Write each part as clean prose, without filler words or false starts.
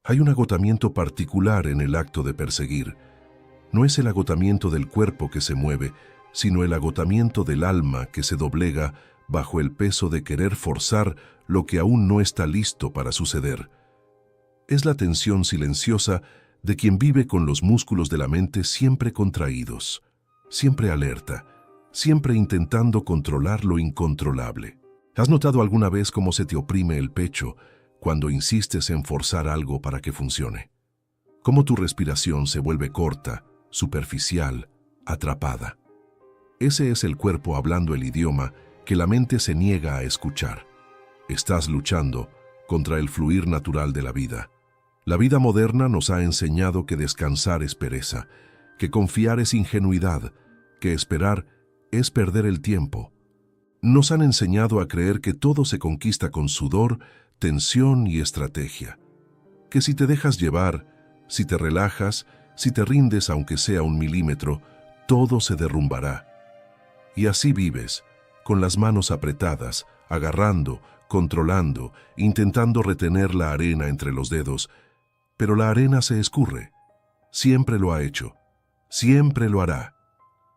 Hay un agotamiento particular en el acto de perseguir. No es el agotamiento del cuerpo que se mueve, sino el agotamiento del alma que se doblega bajo el peso de querer forzar lo que aún no está listo para suceder. Es la tensión silenciosa de quien vive con los músculos de la mente siempre contraídos, siempre alerta, siempre intentando controlar lo incontrolable. ¿Has notado alguna vez cómo se te oprime el pecho cuando insistes en forzar algo para que funcione? Cómo tu respiración se vuelve corta, superficial, atrapada. Ese es el cuerpo hablando el idioma que la mente se niega a escuchar. Estás luchando contra el fluir natural de la vida. La vida moderna nos ha enseñado que descansar es pereza, que confiar es ingenuidad, que esperar es perder el tiempo. Nos han enseñado a creer que todo se conquista con sudor, tensión y estrategia. Que si te dejas llevar, si te relajas, si te rindes aunque sea 1 milímetro, todo se derrumbará. Y así vives, con las manos apretadas, agarrando, controlando, intentando retener la arena entre los dedos, pero la arena se escurre. Siempre lo ha hecho, siempre lo hará,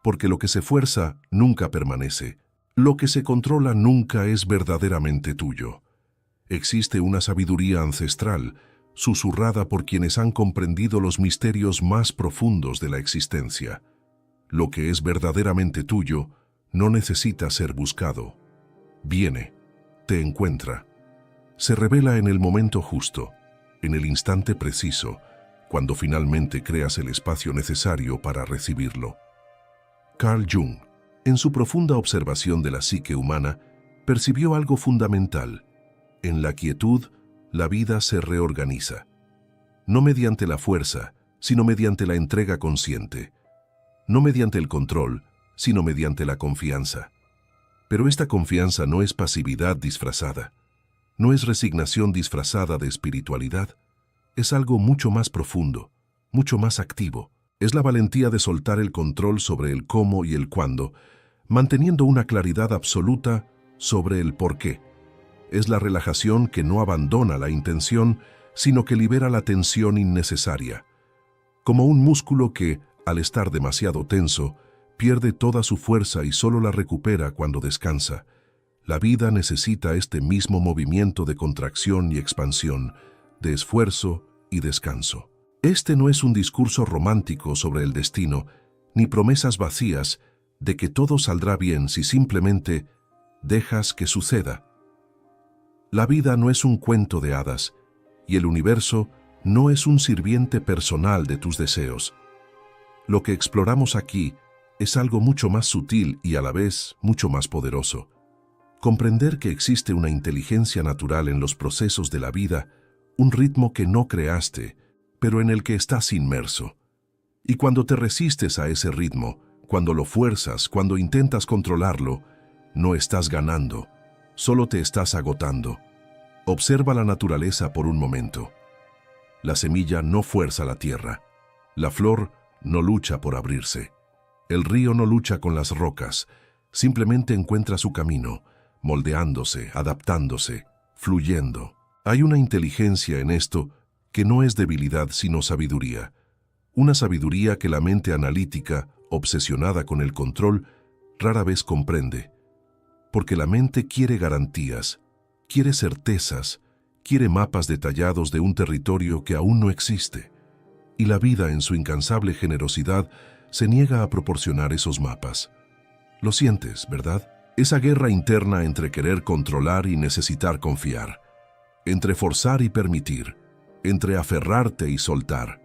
porque lo que se fuerza nunca permanece, lo que se controla nunca es verdaderamente tuyo. Existe una sabiduría ancestral, susurrada por quienes han comprendido los misterios más profundos de la existencia. Lo que es verdaderamente tuyo no necesita ser buscado. Viene, te encuentra, se revela en el momento justo, en el instante preciso, cuando finalmente creas el espacio necesario para recibirlo. Carl Jung, en su profunda observación de la psique humana, percibió algo fundamental. En la quietud, la vida se reorganiza. No mediante la fuerza, sino mediante la entrega consciente. No mediante el control, sino mediante la confianza. Pero esta confianza no es pasividad disfrazada. No es resignación disfrazada de espiritualidad. Es algo mucho más profundo, mucho más activo. Es la valentía de soltar el control sobre el cómo y el cuándo, manteniendo una claridad absoluta sobre el por qué. Es la relajación que no abandona la intención, sino que libera la tensión innecesaria. Como un músculo que, al estar demasiado tenso, pierde toda su fuerza y solo la recupera cuando descansa. La vida necesita este mismo movimiento de contracción y expansión, de esfuerzo y descanso. Este no es un discurso romántico sobre el destino, ni promesas vacías de que todo saldrá bien si simplemente dejas que suceda. La vida no es un cuento de hadas, y el universo no es un sirviente personal de tus deseos. Lo que exploramos aquí es algo mucho más sutil y a la vez mucho más poderoso. Comprender que existe una inteligencia natural en los procesos de la vida, un ritmo que no creaste, pero en el que estás inmerso. Y cuando te resistes a ese ritmo, cuando lo fuerzas, cuando intentas controlarlo, no estás ganando, solo te estás agotando. Observa la naturaleza por un momento. La semilla no fuerza la tierra. La flor no lucha por abrirse. El río no lucha con las rocas, simplemente encuentra su camino, moldeándose, adaptándose, fluyendo. Hay una inteligencia en esto que no es debilidad sino sabiduría. Una sabiduría que la mente analítica, obsesionada con el control, rara vez comprende. Porque la mente quiere garantías, quiere certezas, quiere mapas detallados de un territorio que aún no existe. Y la vida, en su incansable generosidad, se niega a proporcionar esos mapas. Lo sientes, ¿verdad? Esa guerra interna entre querer controlar y necesitar confiar. Entre forzar y permitir. Entre aferrarte y soltar.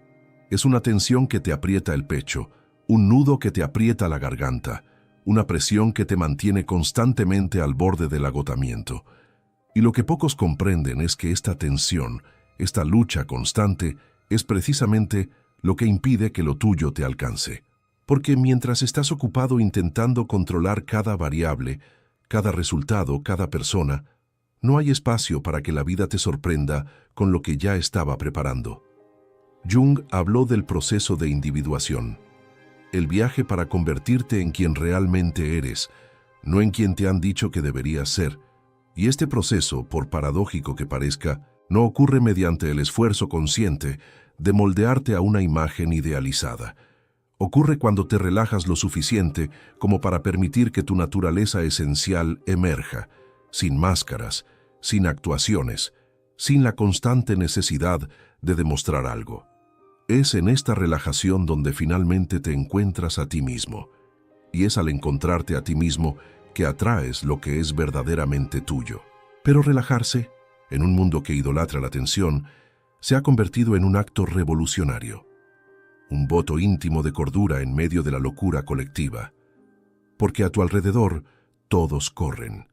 Es una tensión que te aprieta el pecho, un nudo que te aprieta la garganta, una presión que te mantiene constantemente al borde del agotamiento. Y lo que pocos comprenden es que esta tensión, esta lucha constante, es precisamente lo que impide que lo tuyo te alcance. Porque mientras estás ocupado intentando controlar cada variable, cada resultado, cada persona, no hay espacio para que la vida te sorprenda con lo que ya estaba preparando. Jung habló del proceso de individuación, el viaje para convertirte en quien realmente eres, no en quien te han dicho que deberías ser. Y este proceso, por paradójico que parezca, No ocurre mediante el esfuerzo consciente de moldearte a una imagen idealizada. Ocurre cuando te relajas lo suficiente como para permitir que tu naturaleza esencial emerja, sin máscaras, sin actuaciones, sin la constante necesidad de demostrar algo. Es en esta relajación donde finalmente te encuentras a ti mismo, y es al encontrarte a ti mismo que atraes lo que es verdaderamente tuyo. Pero relajarse, en un mundo que idolatra la tensión, se ha convertido en un acto revolucionario, un voto íntimo de cordura en medio de la locura colectiva, porque a tu alrededor todos corren,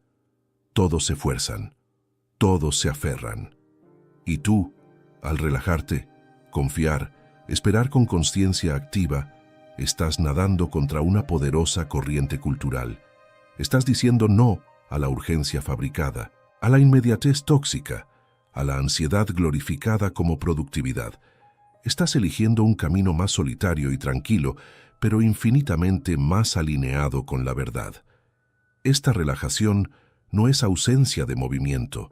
todos se fuerzan, todos se aferran, y tú, al relajarte, confiar, esperar con consciencia activa, estás nadando contra una poderosa corriente cultural. Estás diciendo no a la urgencia fabricada, a la inmediatez tóxica, a la ansiedad glorificada como productividad. Estás eligiendo un camino más solitario y tranquilo, pero infinitamente más alineado con la verdad. Esta relajación no es ausencia de movimiento,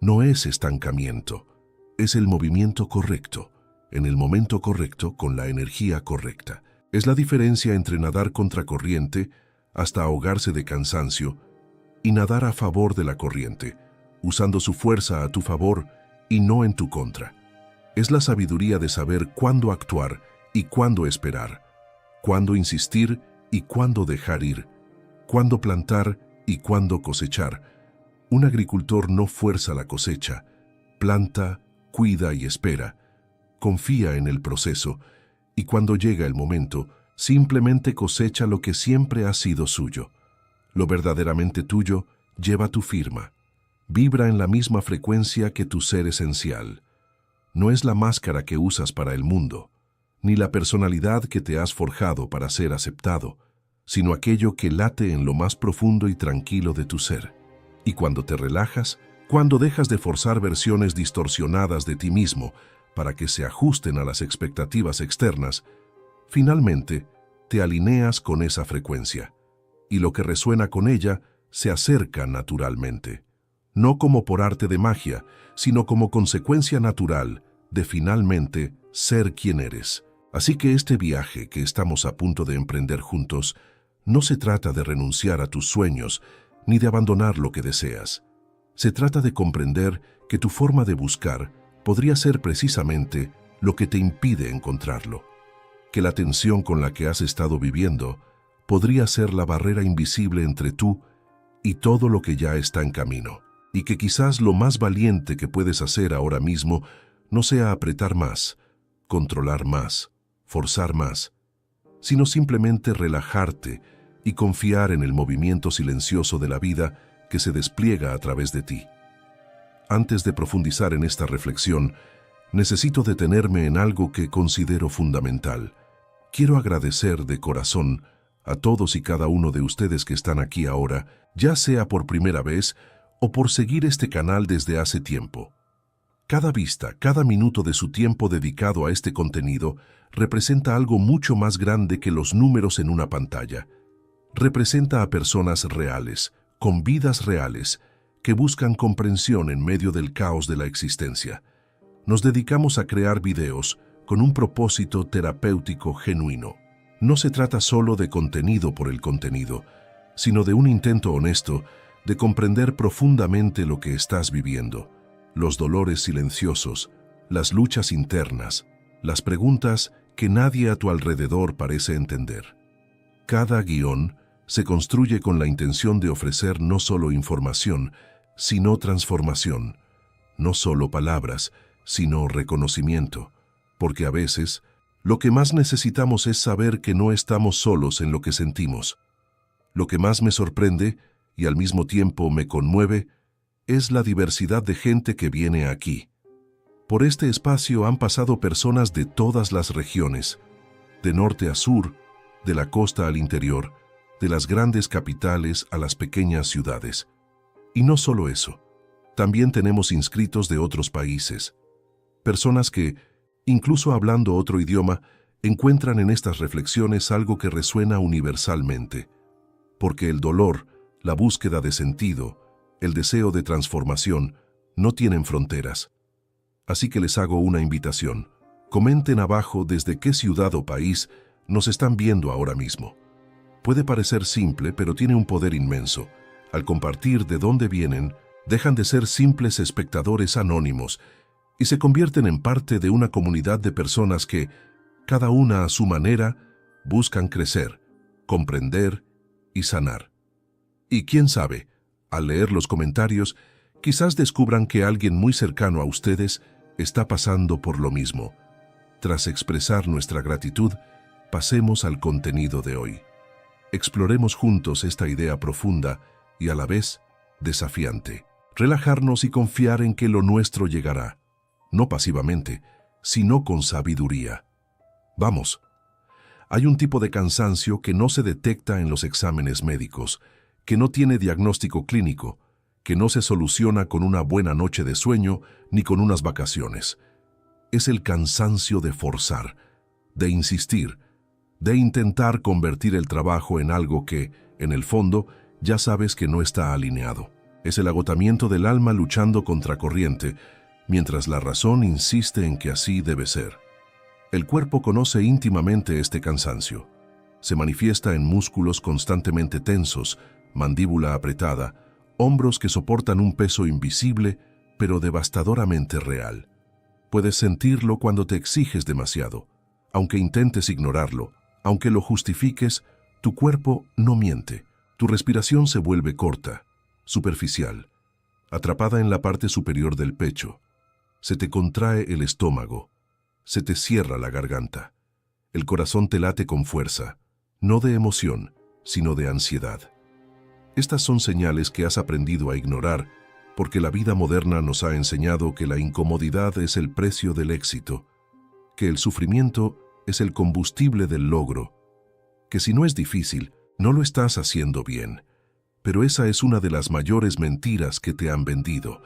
no es estancamiento, es el movimiento correcto, en el momento correcto, con la energía correcta. Es la diferencia entre nadar contracorriente hasta ahogarse de cansancio y nadar a favor de la corriente, usando su fuerza a tu favor y no en tu contra. Es la sabiduría de saber cuándo actuar y cuándo esperar, cuándo insistir y cuándo dejar ir, cuándo plantar y cuándo cosechar. Un agricultor no fuerza la cosecha, planta, cuida y espera, confía en el proceso, y cuando llega el momento, simplemente cosecha lo que siempre ha sido suyo. Lo verdaderamente tuyo lleva tu firma, vibra en la misma frecuencia que tu ser esencial. No es la máscara que usas para el mundo, ni la personalidad que te has forjado para ser aceptado, sino aquello que late en lo más profundo y tranquilo de tu ser. Y cuando te relajas, cuando dejas de forzar versiones distorsionadas de ti mismo para que se ajusten a las expectativas externas, finalmente te alineas con esa frecuencia, y lo que resuena con ella se acerca naturalmente, no como por arte de magia, sino como consecuencia natural de finalmente ser quien eres. Así que este viaje que estamos a punto de emprender juntos no se trata de renunciar a tus sueños ni de abandonar lo que deseas. Se trata de comprender que tu forma de buscar podría ser precisamente lo que te impide encontrarlo, que la tensión con la que has estado viviendo podría ser la barrera invisible entre tú y todo lo que ya está en camino, y que quizás lo más valiente que puedes hacer ahora mismo no sea apretar más, controlar más, forzar más, sino simplemente relajarte y confiar en el movimiento silencioso de la vida que se despliega a través de ti. Antes de profundizar en esta reflexión, necesito detenerme en algo que considero fundamental. Quiero agradecer de corazón a todos y cada uno de ustedes que están aquí ahora, ya sea por primera vez o por seguir este canal desde hace tiempo. Cada vista, cada minuto de su tiempo dedicado a este contenido representa algo mucho más grande que los números en una pantalla. Representa a personas reales, con vidas reales, que buscan comprensión en medio del caos de la existencia. Nos dedicamos a crear videos con un propósito terapéutico genuino. No se trata solo de contenido por el contenido, sino de un intento honesto de comprender profundamente lo que estás viviendo, los dolores silenciosos, las luchas internas, las preguntas que nadie a tu alrededor parece entender. Cada guión se construye con la intención de ofrecer no solo información, sino transformación, no solo palabras, sino reconocimiento, porque a veces lo que más necesitamos es saber que no estamos solos en lo que sentimos. Lo que más me sorprende, y al mismo tiempo me conmueve, es la diversidad de gente que viene aquí. Por este espacio han pasado personas de todas las regiones, de norte a sur, de la costa al interior, de las grandes capitales a las pequeñas ciudades. Y no solo eso, también tenemos inscritos de otros países, personas que, incluso hablando otro idioma, encuentran en estas reflexiones algo que resuena universalmente, porque el dolor, la búsqueda de sentido, el deseo de transformación, no tienen fronteras. Así que les hago una invitación. Comenten abajo desde qué ciudad o país nos están viendo ahora mismo. Puede parecer simple, pero tiene un poder inmenso. Al compartir de dónde vienen, dejan de ser simples espectadores anónimos y se convierten en parte de una comunidad de personas que, cada una a su manera, buscan crecer, comprender y sanar. Y quién sabe, al leer los comentarios, quizás descubran que alguien muy cercano a ustedes está pasando por lo mismo. Tras expresar nuestra gratitud, pasemos al contenido de hoy. Exploremos juntos esta idea profunda y a la vez desafiante. Relajarnos y confiar en que lo nuestro llegará, no pasivamente, sino con sabiduría. Vamos. Hay un tipo de cansancio que no se detecta en los exámenes médicos, que no tiene diagnóstico clínico, que no se soluciona con una buena noche de sueño ni con unas vacaciones. Es el cansancio de forzar, de insistir, de intentar convertir el trabajo en algo que, en el fondo, ya sabes que no está alineado. Es el agotamiento del alma luchando contra corriente, mientras la razón insiste en que así debe ser. El cuerpo conoce íntimamente este cansancio. Se manifiesta en músculos constantemente tensos, mandíbula apretada, hombros que soportan un peso invisible, pero devastadoramente real. Puedes sentirlo cuando te exiges demasiado. Aunque intentes ignorarlo, aunque lo justifiques, tu cuerpo no miente. Tu respiración se vuelve corta, superficial, atrapada en la parte superior del pecho. Se te contrae el estómago, se te cierra la garganta. El corazón te late con fuerza, no de emoción, sino de ansiedad. Estas son señales que has aprendido a ignorar porque la vida moderna nos ha enseñado que la incomodidad es el precio del éxito, que el sufrimiento es el combustible del logro, que si no es difícil, no lo estás haciendo bien. Pero esa es una de las mayores mentiras que te han vendido.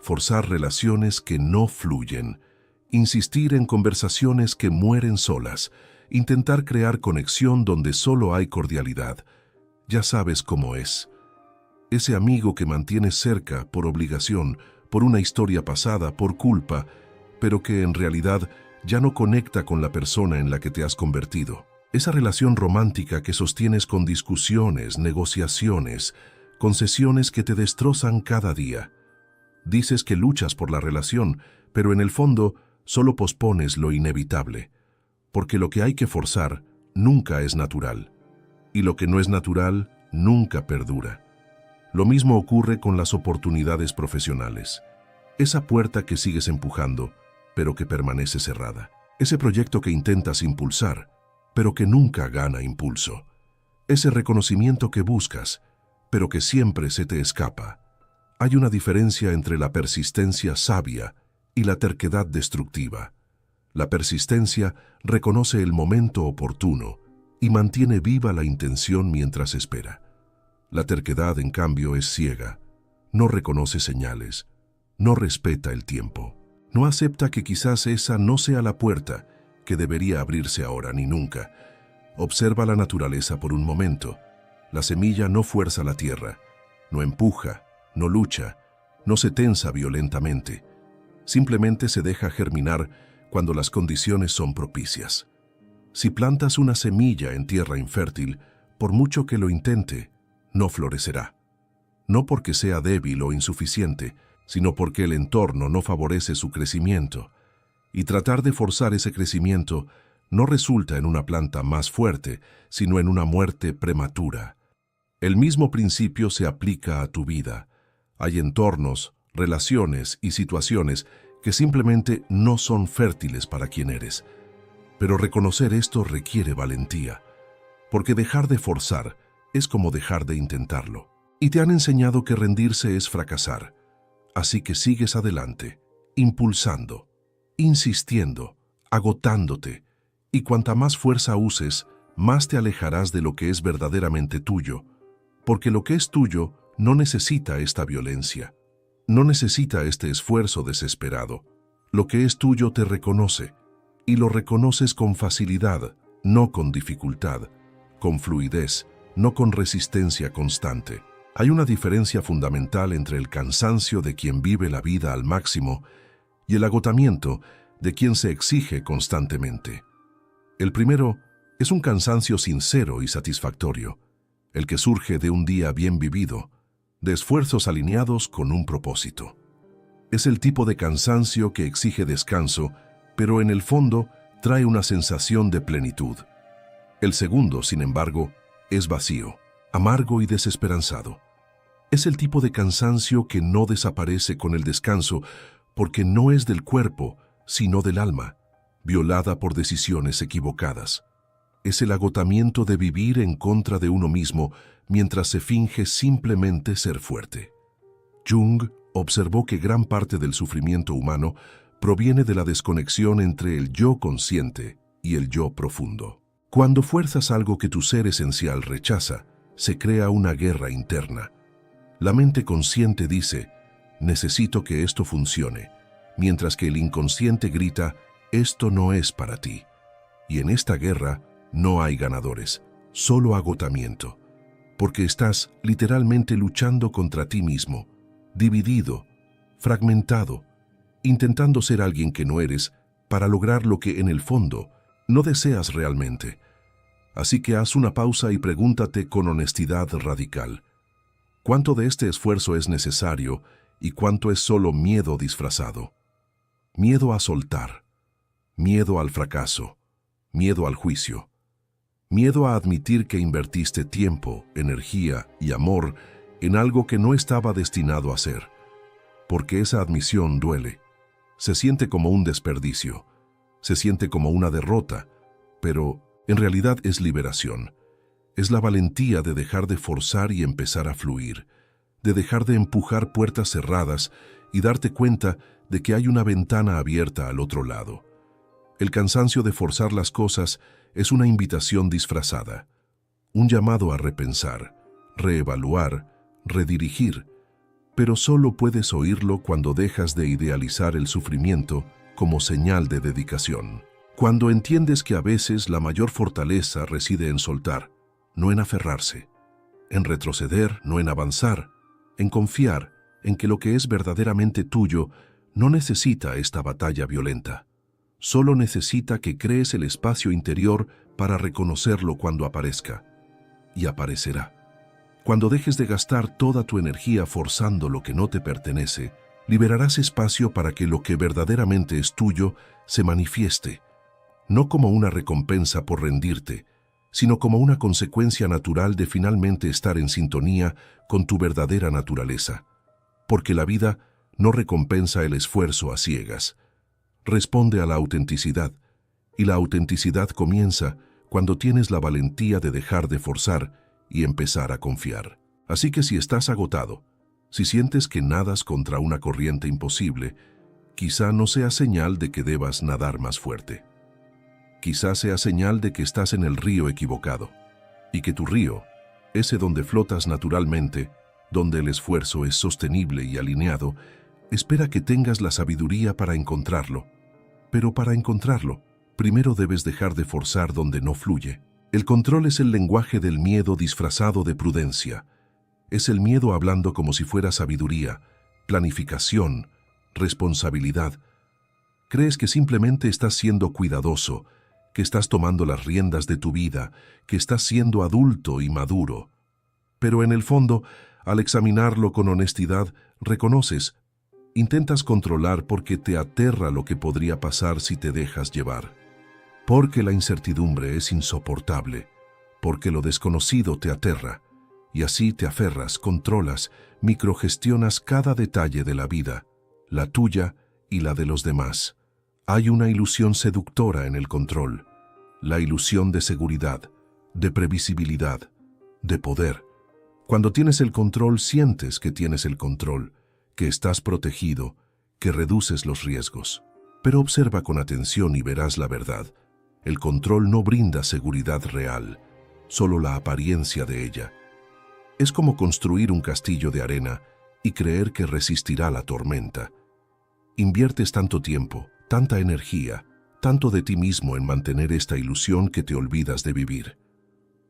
Forzar relaciones que no fluyen, insistir en conversaciones que mueren solas, intentar crear conexión donde solo hay cordialidad. Ya sabes cómo es. Ese amigo que mantienes cerca por obligación, por una historia pasada, por culpa, pero que en realidad ya no conecta con la persona en la que te has convertido. Esa relación romántica que sostienes con discusiones, negociaciones, concesiones que te destrozan cada día. Dices que luchas por la relación, pero en el fondo solo pospones lo inevitable, porque lo que hay que forzar nunca es natural, y lo que no es natural nunca perdura. Lo mismo ocurre con las oportunidades profesionales. Esa puerta que sigues empujando, pero que permanece cerrada. Ese proyecto que intentas impulsar, pero que nunca gana impulso. Ese reconocimiento que buscas, pero que siempre se te escapa. Hay una diferencia entre la persistencia sabia y la terquedad destructiva. La persistencia reconoce el momento oportuno y mantiene viva la intención mientras espera. La terquedad, en cambio, es ciega, no reconoce señales, no respeta el tiempo, no acepta que quizás esa no sea la puerta que debería abrirse ahora ni nunca. Observa la naturaleza por un momento. La semilla no fuerza la tierra, no empuja, no lucha, no se tensa violentamente. Simplemente se deja germinar cuando las condiciones son propicias. Si plantas una semilla en tierra infértil, por mucho que lo intente, no florecerá. No porque sea débil o insuficiente, sino porque el entorno no favorece su crecimiento. Y tratar de forzar ese crecimiento no resulta en una planta más fuerte, sino en una muerte prematura. El mismo principio se aplica a tu vida. Hay entornos, relaciones y situaciones que simplemente no son fértiles para quien eres. Pero reconocer esto requiere valentía, porque dejar de forzar es como dejar de intentarlo. Y te han enseñado que rendirse es fracasar. Así que sigues adelante, impulsando, insistiendo, agotándote, y cuanta más fuerza uses, más te alejarás de lo que es verdaderamente tuyo, porque lo que es tuyo no necesita esta violencia, no necesita este esfuerzo desesperado. Lo que es tuyo te reconoce, y lo reconoces con facilidad, no con dificultad, con fluidez, no con resistencia constante. Hay una diferencia fundamental entre el cansancio de quien vive la vida al máximo y el agotamiento de quien se exige constantemente. El primero es un cansancio sincero y satisfactorio, el que surge de un día bien vivido, de esfuerzos alineados con un propósito. Es el tipo de cansancio que exige descanso, pero en el fondo trae una sensación de plenitud. El segundo, sin embargo, es vacío, amargo y desesperanzado. Es el tipo de cansancio que no desaparece con el descanso porque no es del cuerpo, sino del alma, violada por decisiones equivocadas. Es el agotamiento de vivir en contra de uno mismo mientras se finge simplemente ser fuerte. Jung observó que gran parte del sufrimiento humano proviene de la desconexión entre el yo consciente y el yo profundo. Cuando fuerzas algo que tu ser esencial rechaza, se crea una guerra interna. La mente consciente dice, necesito que esto funcione, mientras que el inconsciente grita, esto no es para ti. Y en esta guerra no hay ganadores, solo agotamiento, porque estás literalmente luchando contra ti mismo, dividido, fragmentado, intentando ser alguien que no eres para lograr lo que en el fondo no deseas realmente. Así que haz una pausa y pregúntate con honestidad radical, ¿cuánto de este esfuerzo es necesario y cuánto es solo miedo disfrazado? Miedo a soltar, miedo al fracaso, miedo al juicio, miedo a admitir que invertiste tiempo, energía y amor en algo que no estaba destinado a ser, porque esa admisión duele. Se siente como un desperdicio, se siente como una derrota, pero en realidad es liberación. Es la valentía de dejar de forzar y empezar a fluir, de dejar de empujar puertas cerradas y darte cuenta de que hay una ventana abierta al otro lado. El cansancio de forzar las cosas es una invitación disfrazada, un llamado a repensar, reevaluar, redirigir, pero solo puedes oírlo cuando dejas de idealizar el sufrimiento como señal de dedicación. Cuando entiendes que a veces la mayor fortaleza reside en soltar, no en aferrarse, en retroceder, no en avanzar, en confiar en que lo que es verdaderamente tuyo no necesita esta batalla violenta. Solo necesita que crees el espacio interior para reconocerlo cuando aparezca. Y aparecerá. Cuando dejes de gastar toda tu energía forzando lo que no te pertenece, liberarás espacio para que lo que verdaderamente es tuyo se manifieste, no como una recompensa por rendirte, sino como una consecuencia natural de finalmente estar en sintonía con tu verdadera naturaleza. Porque la vida no recompensa el esfuerzo a ciegas. Responde a la autenticidad, y la autenticidad comienza cuando tienes la valentía de dejar de forzar y empezar a confiar. Así que si estás agotado, si sientes que nadas contra una corriente imposible, quizá no sea señal de que debas nadar más fuerte. Quizá sea señal de que estás en el río equivocado, y que tu río, ese donde flotas naturalmente, donde el esfuerzo es sostenible y alineado, espera que tengas la sabiduría para encontrarlo. Pero para encontrarlo, primero debes dejar de forzar donde no fluye. El control es el lenguaje del miedo disfrazado de prudencia. Es el miedo hablando como si fuera sabiduría, planificación, responsabilidad. Crees que simplemente estás siendo cuidadoso, que estás tomando las riendas de tu vida, que estás siendo adulto y maduro. Pero en el fondo, al examinarlo con honestidad, reconoces, intentas controlar porque te aterra lo que podría pasar si te dejas llevar. Porque la incertidumbre es insoportable, porque lo desconocido te aterra, y así te aferras, controlas, microgestionas cada detalle de la vida, la tuya y la de los demás. Hay una ilusión seductora en el control, la ilusión de seguridad, de previsibilidad, de poder. Cuando tienes el control, sientes que tienes el control, que estás protegido, que reduces los riesgos. Pero observa con atención y verás la verdad. El control no brinda seguridad real, solo la apariencia de ella. Es como construir un castillo de arena y creer que resistirá la tormenta. Inviertes tanto tiempo, tanta energía, tanto de ti mismo en mantener esta ilusión que te olvidas de vivir.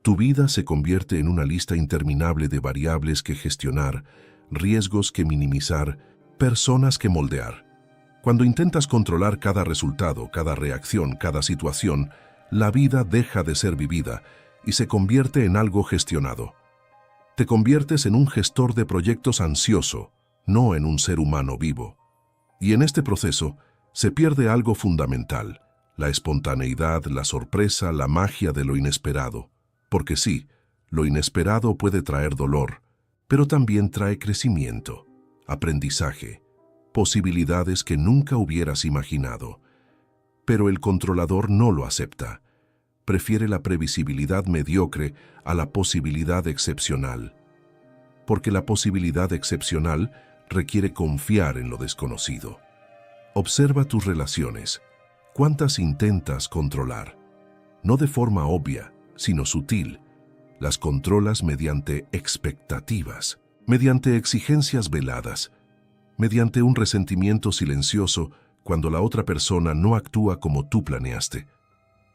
Tu vida se convierte en una lista interminable de variables que gestionar, riesgos que minimizar, personas que moldear. Cuando intentas controlar cada resultado, cada reacción, cada situación, la vida deja de ser vivida y se convierte en algo gestionado. Te conviertes en un gestor de proyectos ansioso, no en un ser humano vivo. Y en este proceso se pierde algo fundamental: la espontaneidad, la sorpresa, la magia de lo inesperado. Porque sí, lo inesperado puede traer dolor, pero también trae crecimiento, aprendizaje, posibilidades que nunca hubieras imaginado. Pero el controlador no lo acepta. Prefiere la previsibilidad mediocre a la posibilidad excepcional. Porque la posibilidad excepcional requiere confiar en lo desconocido. Observa tus relaciones. ¿Cuántas intentas controlar? No de forma obvia, sino sutil. Las controlas mediante expectativas, mediante exigencias veladas, mediante un resentimiento silencioso cuando la otra persona no actúa como tú planeaste.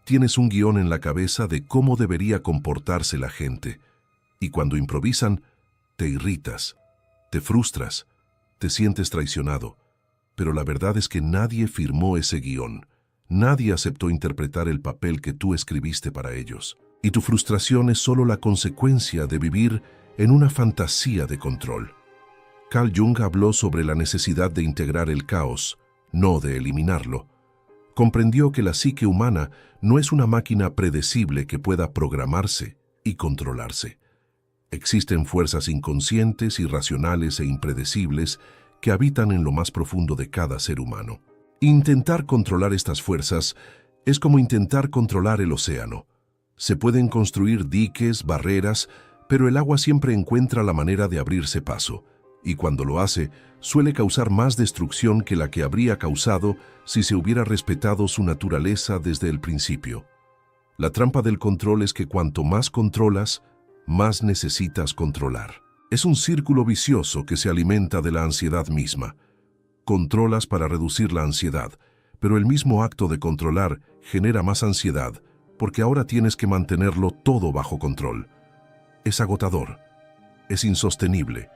Tienes un guión en la cabeza de cómo debería comportarse la gente, y cuando improvisan, te irritas, te frustras, te sientes traicionado. Pero la verdad es que nadie firmó ese guión. Nadie aceptó interpretar el papel que tú escribiste para ellos. Y tu frustración es solo la consecuencia de vivir en una fantasía de control. Carl Jung habló sobre la necesidad de integrar el caos, no de eliminarlo. Comprendió que la psique humana no es una máquina predecible que pueda programarse y controlarse. Existen fuerzas inconscientes, irracionales e impredecibles que habitan en lo más profundo de cada ser humano. Intentar controlar estas fuerzas es como intentar controlar el océano. Se pueden construir diques, barreras, pero el agua siempre encuentra la manera de abrirse paso, y cuando lo hace, suele causar más destrucción que la que habría causado si se hubiera respetado su naturaleza desde el principio. La trampa del control es que cuanto más controlas, más necesitas controlar. Es un círculo vicioso que se alimenta de la ansiedad misma. Controlas para reducir la ansiedad, pero el mismo acto de controlar genera más ansiedad, porque ahora tienes que mantenerlo todo bajo control. Es agotador, es insostenible,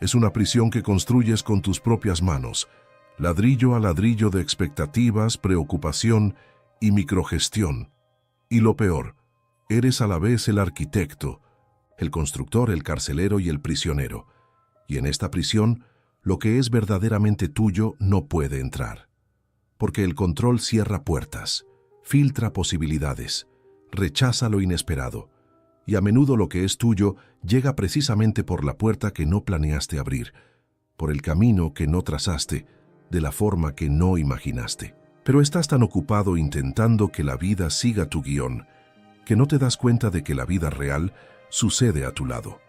es una prisión que construyes con tus propias manos, ladrillo a ladrillo de expectativas, preocupación y microgestión. Y lo peor, eres a la vez el arquitecto, el constructor, el carcelero y el prisionero. Y en esta prisión, lo que es verdaderamente tuyo no puede entrar. Porque el control cierra puertas, filtra posibilidades, rechaza lo inesperado, y a menudo lo que es tuyo llega precisamente por la puerta que no planeaste abrir, por el camino que no trazaste, de la forma que no imaginaste. Pero estás tan ocupado intentando que la vida siga tu guión, que no te das cuenta de que la vida real sucede a tu lado,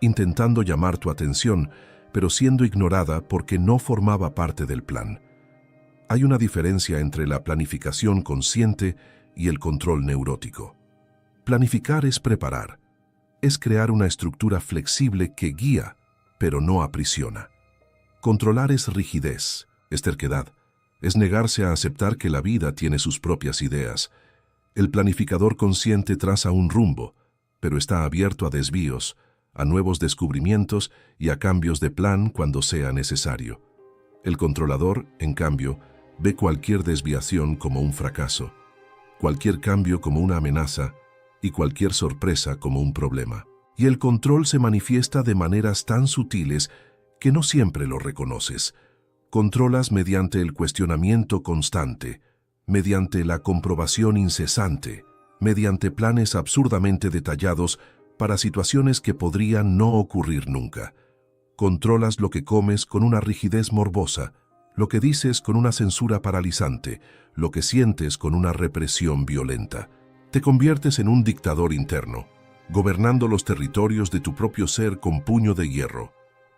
intentando llamar tu atención, pero siendo ignorada porque no formaba parte del plan. Hay una diferencia entre la planificación consciente y el control neurótico. Planificar es preparar, es crear una estructura flexible que guía, pero no aprisiona. Controlar es rigidez, es terquedad, es negarse a aceptar que la vida tiene sus propias ideas. El planificador consciente traza un rumbo, pero está abierto a desvíos, a nuevos descubrimientos y a cambios de plan cuando sea necesario. El controlador, en cambio, ve cualquier desviación como un fracaso, cualquier cambio como una amenaza y cualquier sorpresa como un problema. Y el control se manifiesta de maneras tan sutiles que no siempre lo reconoces. Controlas mediante el cuestionamiento constante, mediante la comprobación incesante, mediante planes absurdamente detallados para situaciones que podrían no ocurrir nunca. Controlas lo que comes con una rigidez morbosa, lo que dices con una censura paralizante, lo que sientes con una represión violenta. Te conviertes en un dictador interno, gobernando los territorios de tu propio ser con puño de hierro,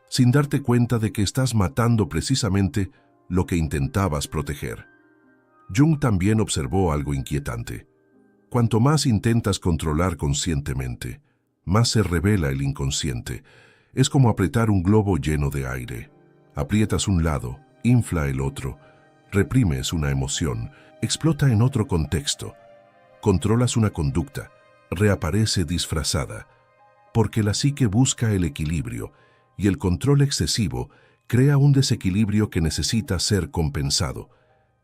sin darte cuenta de que estás matando precisamente lo que intentabas proteger. Jung también observó algo inquietante. Cuanto más intentas controlar conscientemente, más se revela el inconsciente. Es como apretar un globo lleno de aire. Aprietas un lado, infla el otro, reprimes una emoción, explota en otro contexto. Controlas una conducta, reaparece disfrazada, porque la psique busca el equilibrio y el control excesivo crea un desequilibrio que necesita ser compensado.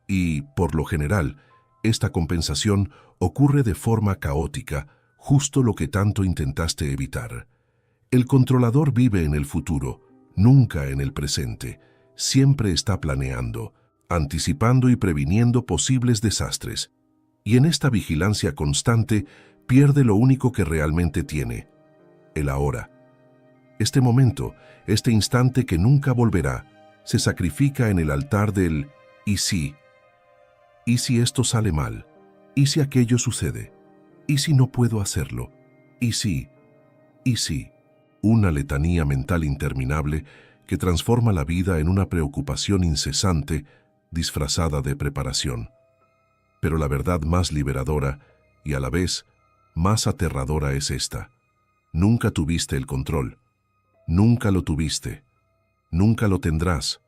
Y, por lo general, esta compensación ocurre de forma caótica, justo lo que tanto intentaste evitar. El controlador vive en el futuro, nunca en el presente. Siempre está planeando, anticipando y previniendo posibles desastres. Y en esta vigilancia constante pierde lo único que realmente tiene: el ahora. Este momento, este instante que nunca volverá, se sacrifica en el altar del «¿y si? ¿Y si esto sale mal? ¿Y si aquello sucede? ¿Y si no puedo hacerlo? ¿Y si? ¿Y si?» Una letanía mental interminable que transforma la vida en una preocupación incesante, disfrazada de preparación. Pero la verdad más liberadora, y a la vez más aterradora, es esta: nunca tuviste el control. Nunca lo tuviste. Nunca lo tendrás.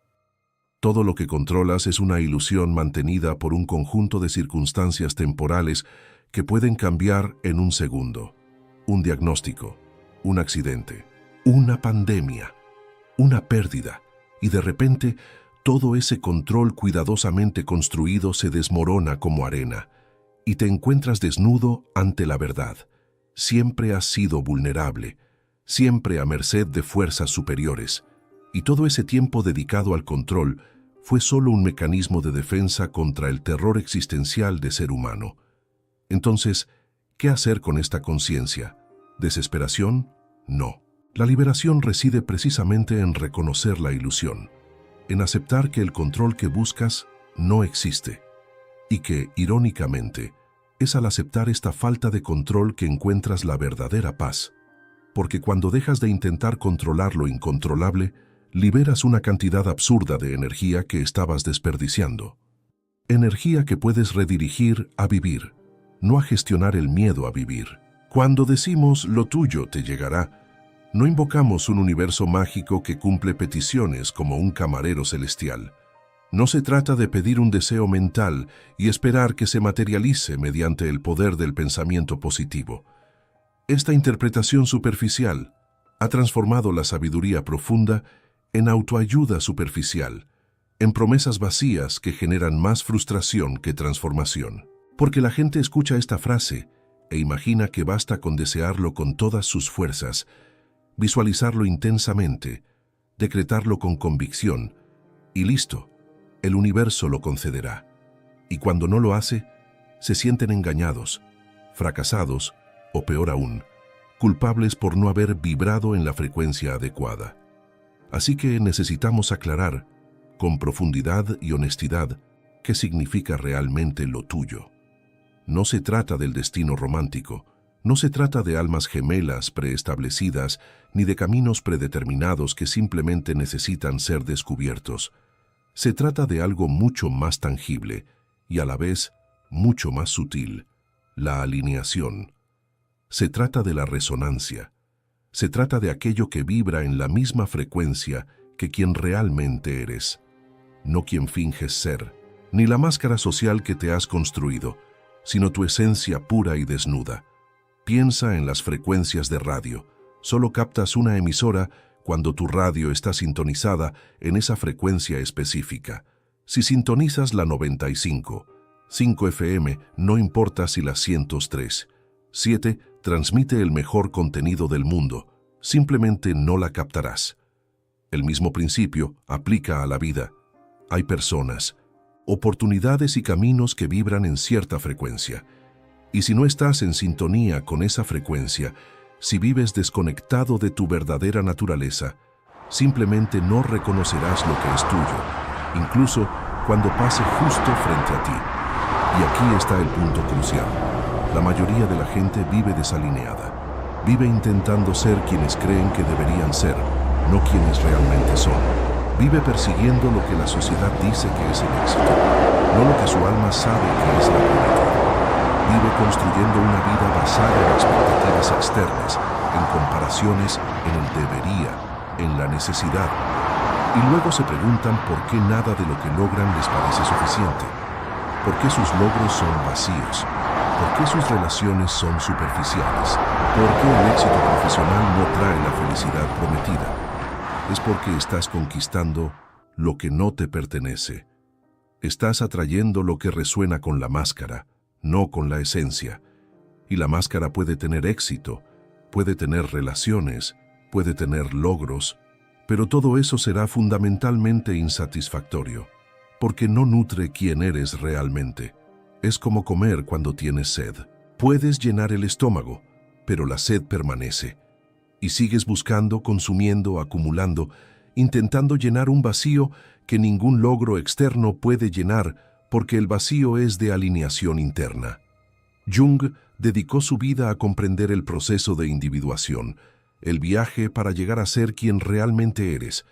Todo lo que controlas es una ilusión mantenida por un conjunto de circunstancias temporales que pueden cambiar en un segundo. Un diagnóstico, un accidente, una pandemia, una pérdida, y de repente todo ese control cuidadosamente construido se desmorona como arena, y te encuentras desnudo ante la verdad. Siempre has sido vulnerable, siempre a merced de fuerzas superiores, y todo ese tiempo dedicado al control fue solo un mecanismo de defensa contra el terror existencial de ser humano. Entonces, ¿qué hacer con esta conciencia? ¿Desesperación? No. La liberación reside precisamente en reconocer la ilusión, en aceptar que el control que buscas no existe, y que, irónicamente, es al aceptar esta falta de control que encuentras la verdadera paz, porque cuando dejas de intentar controlar lo incontrolable, liberas una cantidad absurda de energía que estabas desperdiciando. Energía que puedes redirigir a vivir, no a gestionar el miedo a vivir. Cuando decimos «lo tuyo te llegará», no invocamos un universo mágico que cumple peticiones como un camarero celestial. No se trata de pedir un deseo mental y esperar que se materialice mediante el poder del pensamiento positivo. Esta interpretación superficial ha transformado la sabiduría profunda en autoayuda superficial, en promesas vacías que generan más frustración que transformación. Porque la gente escucha esta frase e imagina que basta con desearlo con todas sus fuerzas, visualizarlo intensamente, decretarlo con convicción, y listo, el universo lo concederá. Y cuando no lo hace, se sienten engañados, fracasados o peor aún, culpables por no haber vibrado en la frecuencia adecuada. Así que necesitamos aclarar, con profundidad y honestidad, qué significa realmente lo tuyo. No se trata del destino romántico, no se trata de almas gemelas preestablecidas, ni de caminos predeterminados que simplemente necesitan ser descubiertos. Se trata de algo mucho más tangible y a la vez mucho más sutil: la alineación. Se trata de la resonancia. Se trata de aquello que vibra en la misma frecuencia que quien realmente eres, no quien finges ser, ni la máscara social que te has construido, sino tu esencia pura y desnuda. Piensa en las frecuencias de radio. Solo captas una emisora cuando tu radio está sintonizada en esa frecuencia específica. Si sintonizas la 95.5 FM, no importa si la 103.7 transmite el mejor contenido del mundo, simplemente no la captarás. El mismo principio aplica a la vida. Hay personas, oportunidades y caminos que vibran en cierta frecuencia. Y si no estás en sintonía con esa frecuencia, si vives desconectado de tu verdadera naturaleza, simplemente no reconocerás lo que es tuyo, incluso cuando pase justo frente a ti. Y aquí está el punto crucial. La mayoría de la gente vive desalineada. Vive intentando ser quienes creen que deberían ser, no quienes realmente son. Vive persiguiendo lo que la sociedad dice que es el éxito, no lo que su alma sabe que es la plenitud. Vive construyendo una vida basada en expectativas externas, en comparaciones, en el debería, en la necesidad. Y luego se preguntan por qué nada de lo que logran les parece suficiente. ¿Por qué sus logros son vacíos? ¿Por qué sus relaciones son superficiales? ¿Por qué el éxito profesional no trae la felicidad prometida? es porque estás conquistando lo que no te pertenece. Estás atrayendo lo que resuena con la máscara, no con la esencia. Y la máscara puede tener éxito, puede tener relaciones, puede tener logros, pero todo eso será fundamentalmente insatisfactorio, porque no nutre quién eres realmente. Es como comer cuando tienes sed. Puedes llenar el estómago, pero la sed permanece. Y sigues buscando, consumiendo, acumulando, intentando llenar un vacío que ningún logro externo puede llenar, porque el vacío es de alineación interna. Jung dedicó su vida a comprender el proceso de individuación, el viaje para llegar a ser quien realmente eres,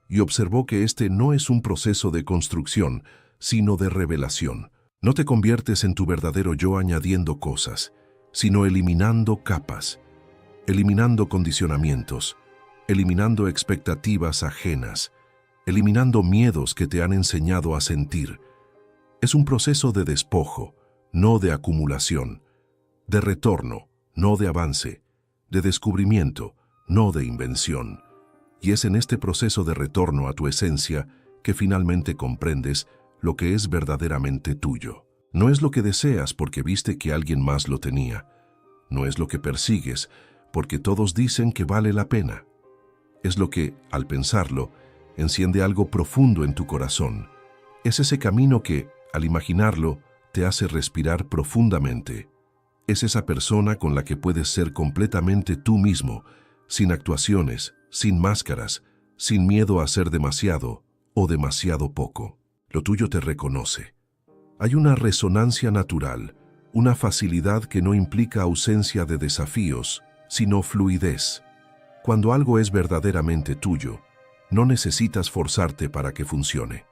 y observó que este no es un proceso de construcción, sino de revelación. No te conviertes en tu verdadero yo añadiendo cosas, sino eliminando capas, eliminando condicionamientos, eliminando expectativas ajenas, eliminando miedos que te han enseñado a sentir. Es un proceso de despojo, no de acumulación, de retorno, no de avance, de descubrimiento, no de invención. Y es en este proceso de retorno a tu esencia que finalmente comprendes lo que es verdaderamente tuyo. No es lo que deseas porque viste que alguien más lo tenía. No es lo que persigues porque todos dicen que vale la pena. Es lo que, al pensarlo, enciende algo profundo en tu corazón. Es ese camino que, al imaginarlo, te hace respirar profundamente. Es esa persona con la que puedes ser completamente tú mismo, sin actuaciones, sin máscaras, sin miedo a ser demasiado o demasiado poco. Lo tuyo te reconoce. Hay una resonancia natural, una facilidad que no implica ausencia de desafíos, sino fluidez. Cuando algo es verdaderamente tuyo, no necesitas forzarte para que funcione.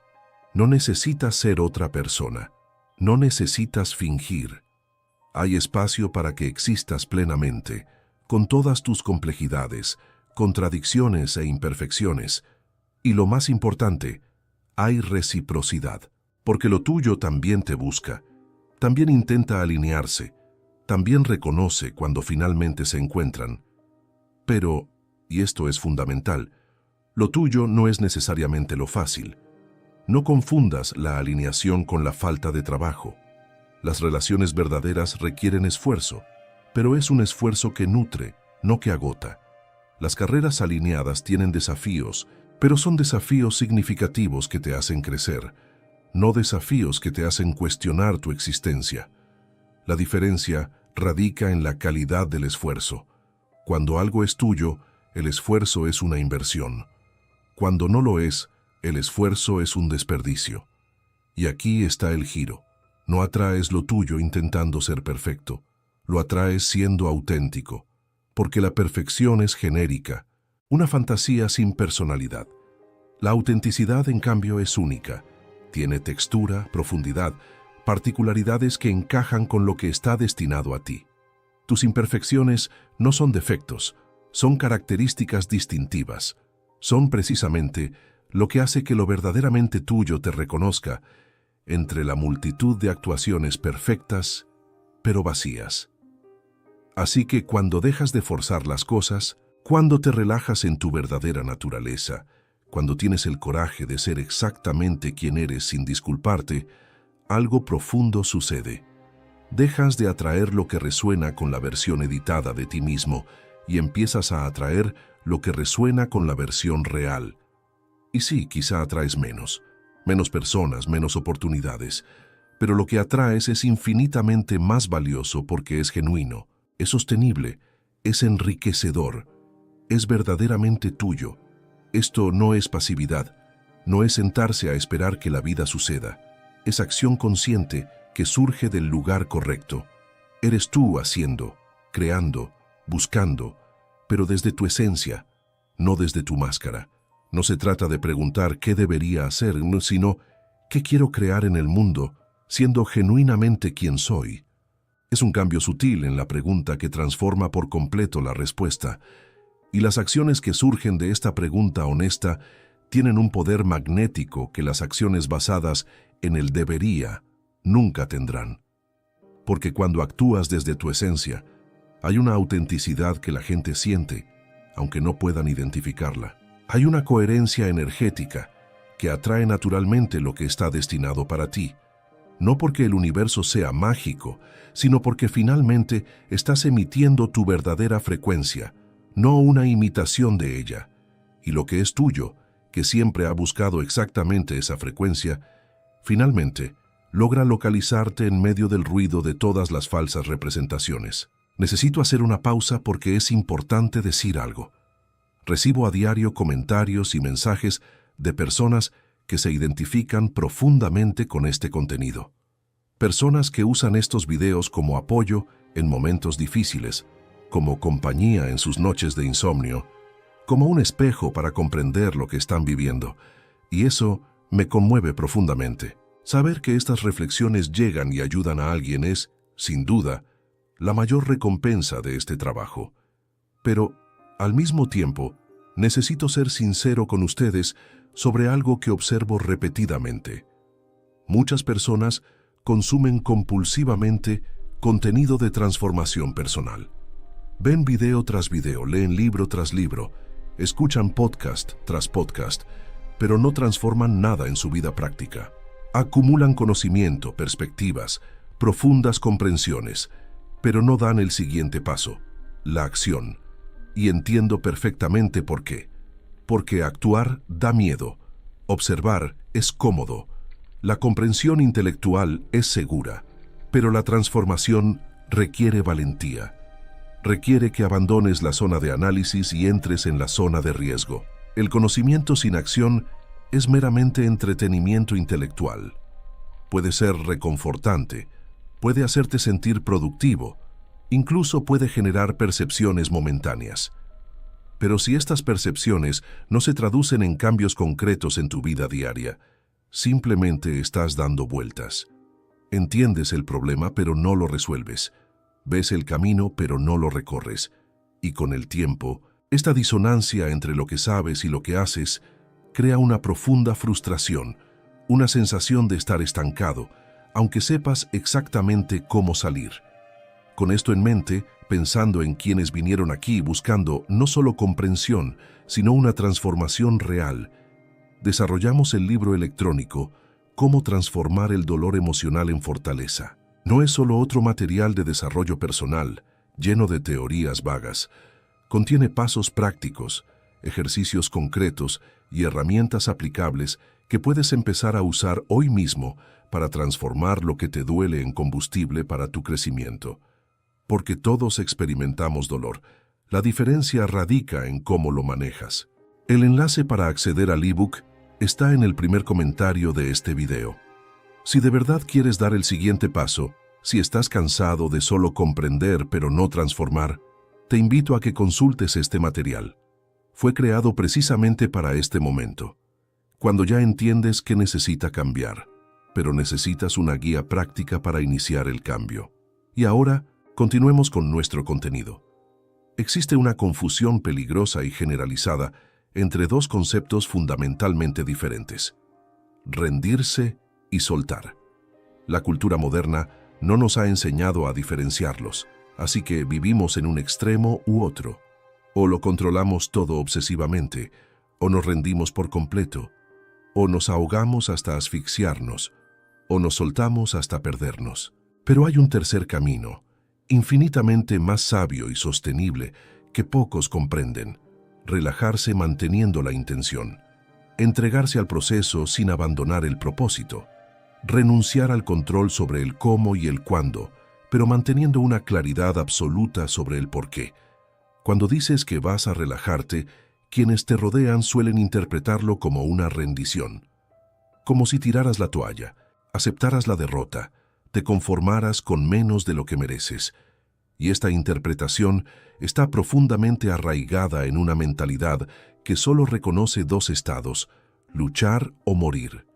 No necesitas ser otra persona. No necesitas fingir. Hay espacio para que existas plenamente, con todas tus complejidades, contradicciones e imperfecciones. Y lo más importante, hay reciprocidad, porque lo tuyo también te busca, también intenta alinearse, también reconoce cuando finalmente se encuentran. Pero, y esto es fundamental, lo tuyo no es necesariamente lo fácil. No confundas la alineación con la falta de trabajo. Las relaciones verdaderas requieren esfuerzo, pero es un esfuerzo que nutre, no que agota. Las carreras alineadas tienen desafíos, pero son desafíos significativos que te hacen crecer, no desafíos que te hacen cuestionar tu existencia. La diferencia radica en la calidad del esfuerzo. Cuando algo es tuyo, el esfuerzo es una inversión. Cuando no lo es, el esfuerzo es un desperdicio. Y aquí está el giro. No atraes lo tuyo intentando ser perfecto, lo atraes siendo auténtico, porque la perfección es genérica, una fantasía sin personalidad. La autenticidad, en cambio, es única, tiene textura, profundidad, particularidades que encajan con lo que está destinado a ti. Tus imperfecciones no son defectos, son características distintivas, son precisamente lo que hace que lo verdaderamente tuyo te reconozca entre la multitud de actuaciones perfectas, pero vacías. Así que cuando dejas de forzar las cosas, cuando te relajas en tu verdadera naturaleza, cuando tienes el coraje de ser exactamente quien eres sin disculparte, algo profundo sucede. Dejas de atraer lo que resuena con la versión editada de ti mismo y empiezas a atraer lo que resuena con la versión real. Y sí, quizá atraes menos personas, menos oportunidades, pero lo que atraes es infinitamente más valioso porque es genuino, es sostenible, es enriquecedor, es verdaderamente tuyo. Esto no es pasividad, no es sentarse a esperar que la vida suceda, es acción consciente que surge del lugar correcto. Eres tú haciendo, creando, buscando, pero desde tu esencia, no desde tu máscara. No se trata de preguntar qué debería hacer, sino qué quiero crear en el mundo, siendo genuinamente quien soy. Es un cambio sutil en la pregunta que transforma por completo la respuesta, y las acciones que surgen de esta pregunta honesta tienen un poder magnético que las acciones basadas en el debería nunca tendrán. Porque cuando actúas desde tu esencia, hay una autenticidad que la gente siente, aunque no puedan identificarla. Hay una coherencia energética que atrae naturalmente lo que está destinado para ti, no porque el universo sea mágico, sino porque finalmente estás emitiendo tu verdadera frecuencia, no una imitación de ella. Y lo que es tuyo, que siempre ha buscado exactamente esa frecuencia, finalmente logra localizarte en medio del ruido de todas las falsas representaciones. Necesito hacer una pausa porque es importante decir algo. Recibo a diario comentarios y mensajes de personas que se identifican profundamente con este contenido. Personas que usan estos videos como apoyo en momentos difíciles, como compañía en sus noches de insomnio, como un espejo para comprender lo que están viviendo. Y eso me conmueve profundamente. Saber que estas reflexiones llegan y ayudan a alguien es, sin duda, la mayor recompensa de este trabajo. Pero, al mismo tiempo, necesito ser sincero con ustedes sobre algo que observo repetidamente. Muchas personas consumen compulsivamente contenido de transformación personal. Ven video tras video, leen libro tras libro, escuchan podcast tras podcast, pero no transforman nada en su vida práctica. Acumulan conocimiento, perspectivas, profundas comprensiones, pero no dan el siguiente paso, la acción. Y entiendo perfectamente por qué. Porque actuar da miedo, observar es cómodo, la comprensión intelectual es segura, pero la transformación requiere valentía. Requiere que abandones la zona de análisis y entres en la zona de riesgo. El conocimiento sin acción es meramente entretenimiento intelectual. Puede ser reconfortante, puede hacerte sentir productivo, incluso puede generar percepciones momentáneas. Pero si estas percepciones no se traducen en cambios concretos en tu vida diaria, simplemente estás dando vueltas. Entiendes el problema, pero no lo resuelves. Ves el camino, pero no lo recorres. Y con el tiempo, esta disonancia entre lo que sabes y lo que haces crea una profunda frustración, una sensación de estar estancado, aunque sepas exactamente cómo salir. Con esto en mente, pensando en quienes vinieron aquí buscando no solo comprensión, sino una transformación real, desarrollamos el libro electrónico Cómo transformar el dolor emocional en fortaleza. No es solo otro material de desarrollo personal, lleno de teorías vagas. Contiene pasos prácticos, ejercicios concretos y herramientas aplicables que puedes empezar a usar hoy mismo para transformar lo que te duele en combustible para tu crecimiento. Porque todos experimentamos dolor. La diferencia radica en cómo lo manejas. El enlace para acceder al ebook está en el primer comentario de este video. Si de verdad quieres dar el siguiente paso, si estás cansado de solo comprender pero no transformar, te invito a que consultes este material. Fue creado precisamente para este momento, cuando ya entiendes que necesita cambiar, pero necesitas una guía práctica para iniciar el cambio. Y ahora, continuemos con nuestro contenido. Existe una confusión peligrosa y generalizada entre dos conceptos fundamentalmente diferentes: rendirse y soltar. La cultura moderna no nos ha enseñado a diferenciarlos, así que vivimos en un extremo u otro. O lo controlamos todo obsesivamente, o nos rendimos por completo, o nos ahogamos hasta asfixiarnos, o nos soltamos hasta perdernos. Pero hay un tercer camino, infinitamente más sabio y sostenible, que pocos comprenden: relajarse manteniendo la intención, entregarse al proceso sin abandonar el propósito, renunciar al control sobre el cómo y el cuándo, pero manteniendo una claridad absoluta sobre el porqué. Cuando dices que vas a relajarte, quienes te rodean suelen interpretarlo como una rendición, como si tiraras la toalla, aceptaras la derrota, te conformaras con menos de lo que mereces. Y esta interpretación está profundamente arraigada en una mentalidad que solo reconoce dos estados: luchar o morir.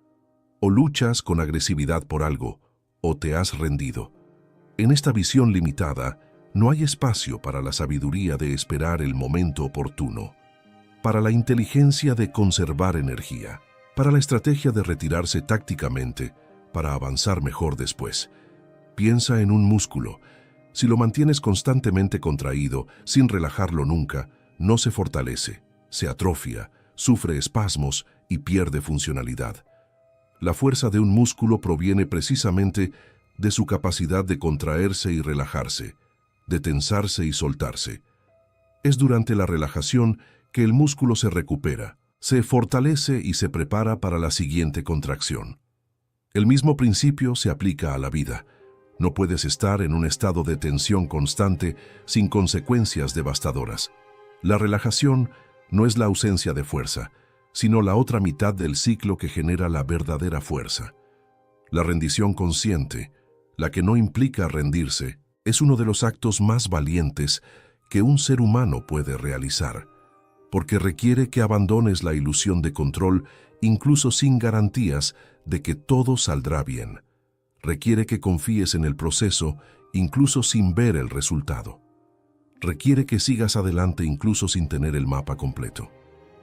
O luchas con agresividad por algo, o te has rendido. En esta visión limitada, no hay espacio para la sabiduría de esperar el momento oportuno, para la inteligencia de conservar energía, para la estrategia de retirarse tácticamente, para avanzar mejor después. Piensa en un músculo. Si lo mantienes constantemente contraído, sin relajarlo nunca, no se fortalece, se atrofia, sufre espasmos y pierde funcionalidad. La fuerza de un músculo proviene precisamente de su capacidad de contraerse y relajarse, de tensarse y soltarse. Es durante la relajación que el músculo se recupera, se fortalece y se prepara para la siguiente contracción. El mismo principio se aplica a la vida. No puedes estar en un estado de tensión constante sin consecuencias devastadoras. La relajación no es la ausencia de fuerza, sino la otra mitad del ciclo que genera la verdadera fuerza. La rendición consciente, la que no implica rendirse, es uno de los actos más valientes que un ser humano puede realizar, porque requiere que abandones la ilusión de control incluso sin garantías de que todo saldrá bien. Requiere que confíes en el proceso incluso sin ver el resultado. Requiere que sigas adelante incluso sin tener el mapa completo.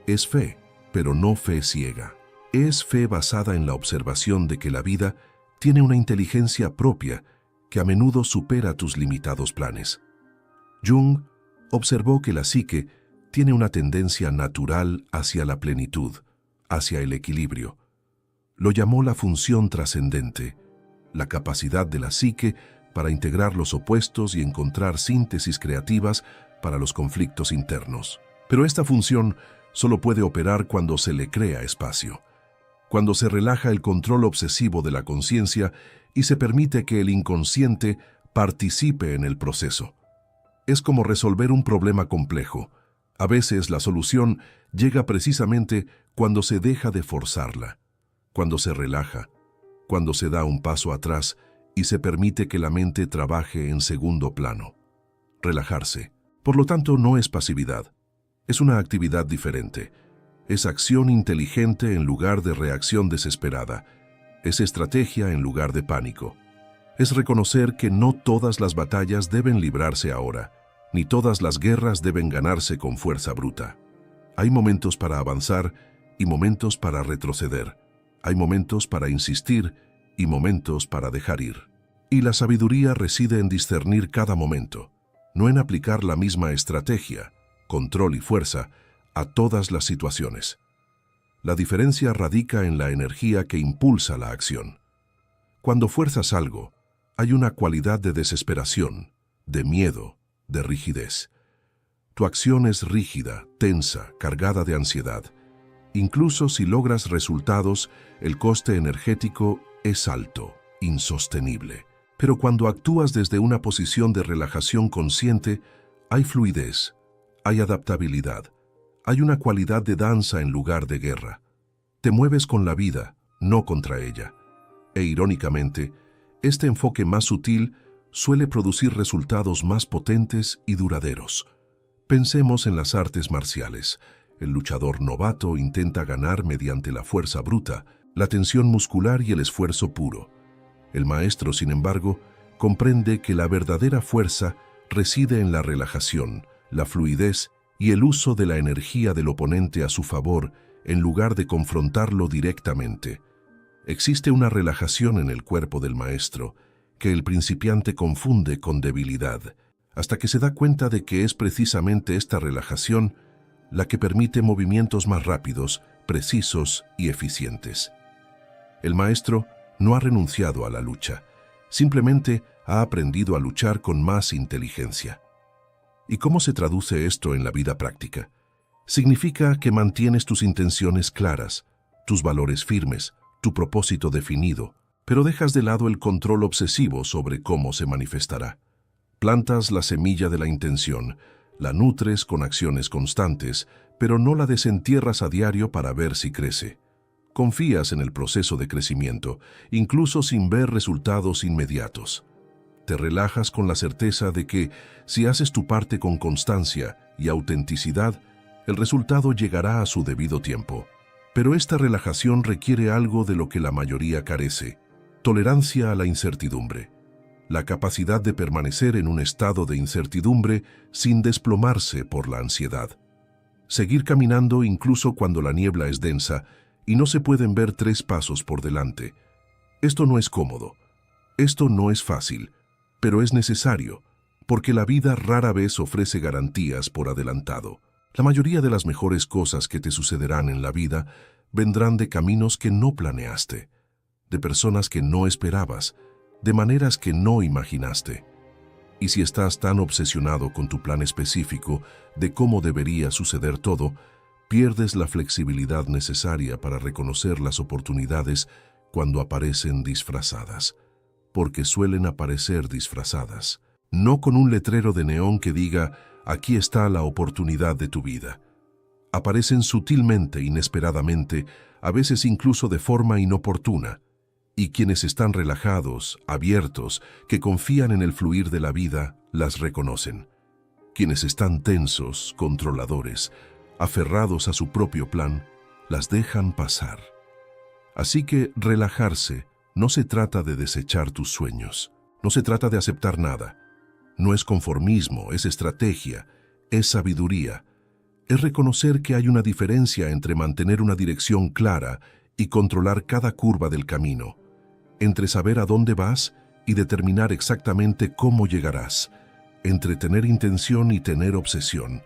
Es fe, pero no fe ciega. Es fe basada en la observación de que la vida tiene una inteligencia propia que a menudo supera tus limitados planes. Jung observó que la psique tiene una tendencia natural hacia la plenitud, hacia el equilibrio. Lo llamó la función trascendente, la capacidad de la psique para integrar los opuestos y encontrar síntesis creativas para los conflictos internos. Pero esta función solo puede operar cuando se le crea espacio, cuando se relaja el control obsesivo de la conciencia y se permite que el inconsciente participe en el proceso. Es como resolver un problema complejo. A veces la solución llega precisamente cuando se deja de forzarla, cuando se relaja, cuando se da un paso atrás y se permite que la mente trabaje en segundo plano. Relajarse, por lo tanto, no es pasividad. Es una actividad diferente. Es acción inteligente en lugar de reacción desesperada. Es estrategia en lugar de pánico. Es reconocer que no todas las batallas deben librarse ahora, ni todas las guerras deben ganarse con fuerza bruta. Hay momentos para avanzar y momentos para retroceder. Hay momentos para insistir y momentos para dejar ir. Y la sabiduría reside en discernir cada momento, no en aplicar la misma estrategia, control y fuerza a todas las situaciones. La diferencia radica en la energía que impulsa la acción. Cuando fuerzas algo, hay una cualidad de desesperación, de miedo, de rigidez. Tu acción es rígida, tensa, cargada de ansiedad. Incluso si logras resultados, el coste energético es alto, insostenible. Pero cuando actúas desde una posición de relajación consciente, hay fluidez, hay adaptabilidad, hay una cualidad de danza en lugar de guerra. Te mueves con la vida, no contra ella. E irónicamente, este enfoque más sutil suele producir resultados más potentes y duraderos. Pensemos en las artes marciales. El luchador novato intenta ganar mediante la fuerza bruta, la tensión muscular y el esfuerzo puro. El maestro, sin embargo, comprende que la verdadera fuerza reside en la relajación, la fluidez y el uso de la energía del oponente a su favor en lugar de confrontarlo directamente. Existe una relajación en el cuerpo del maestro que el principiante confunde con debilidad, hasta que se da cuenta de que es precisamente esta relajación la que permite movimientos más rápidos, precisos y eficientes. El maestro no ha renunciado a la lucha, simplemente ha aprendido a luchar con más inteligencia. ¿Y cómo se traduce esto en la vida práctica? Significa que mantienes tus intenciones claras, tus valores firmes, tu propósito definido, pero dejas de lado el control obsesivo sobre cómo se manifestará. Plantas la semilla de la intención, la nutres con acciones constantes, pero no la desentierras a diario para ver si crece. Confías en el proceso de crecimiento, incluso sin ver resultados inmediatos. Te relajas con la certeza de que, si haces tu parte con constancia y autenticidad, el resultado llegará a su debido tiempo. Pero esta relajación requiere algo de lo que la mayoría carece: tolerancia a la incertidumbre. La capacidad de permanecer en un estado de incertidumbre sin desplomarse por la ansiedad. Seguir caminando incluso cuando la niebla es densa y no se pueden ver 3 pasos por delante. Esto no es cómodo, esto no es fácil, pero es necesario, porque la vida rara vez ofrece garantías por adelantado. La mayoría de las mejores cosas que te sucederán en la vida vendrán de caminos que no planeaste, de personas que no esperabas, de maneras que no imaginaste. Y si estás tan obsesionado con tu plan específico de cómo debería suceder todo, pierdes la flexibilidad necesaria para reconocer las oportunidades cuando aparecen disfrazadas, porque suelen aparecer disfrazadas, no con un letrero de neón que diga «Aquí está la oportunidad de tu vida». Aparecen sutilmente, inesperadamente, a veces incluso de forma inoportuna, y quienes están relajados, abiertos, que confían en el fluir de la vida, las reconocen. Quienes están tensos, controladores, aferrados a su propio plan, las dejan pasar. Así que relajarse no se trata de desechar tus sueños, no se trata de aceptar nada. No es conformismo, es estrategia, es sabiduría. Es reconocer que hay una diferencia entre mantener una dirección clara y controlar cada curva del camino, entre saber a dónde vas y determinar exactamente cómo llegarás, entre tener intención y tener obsesión,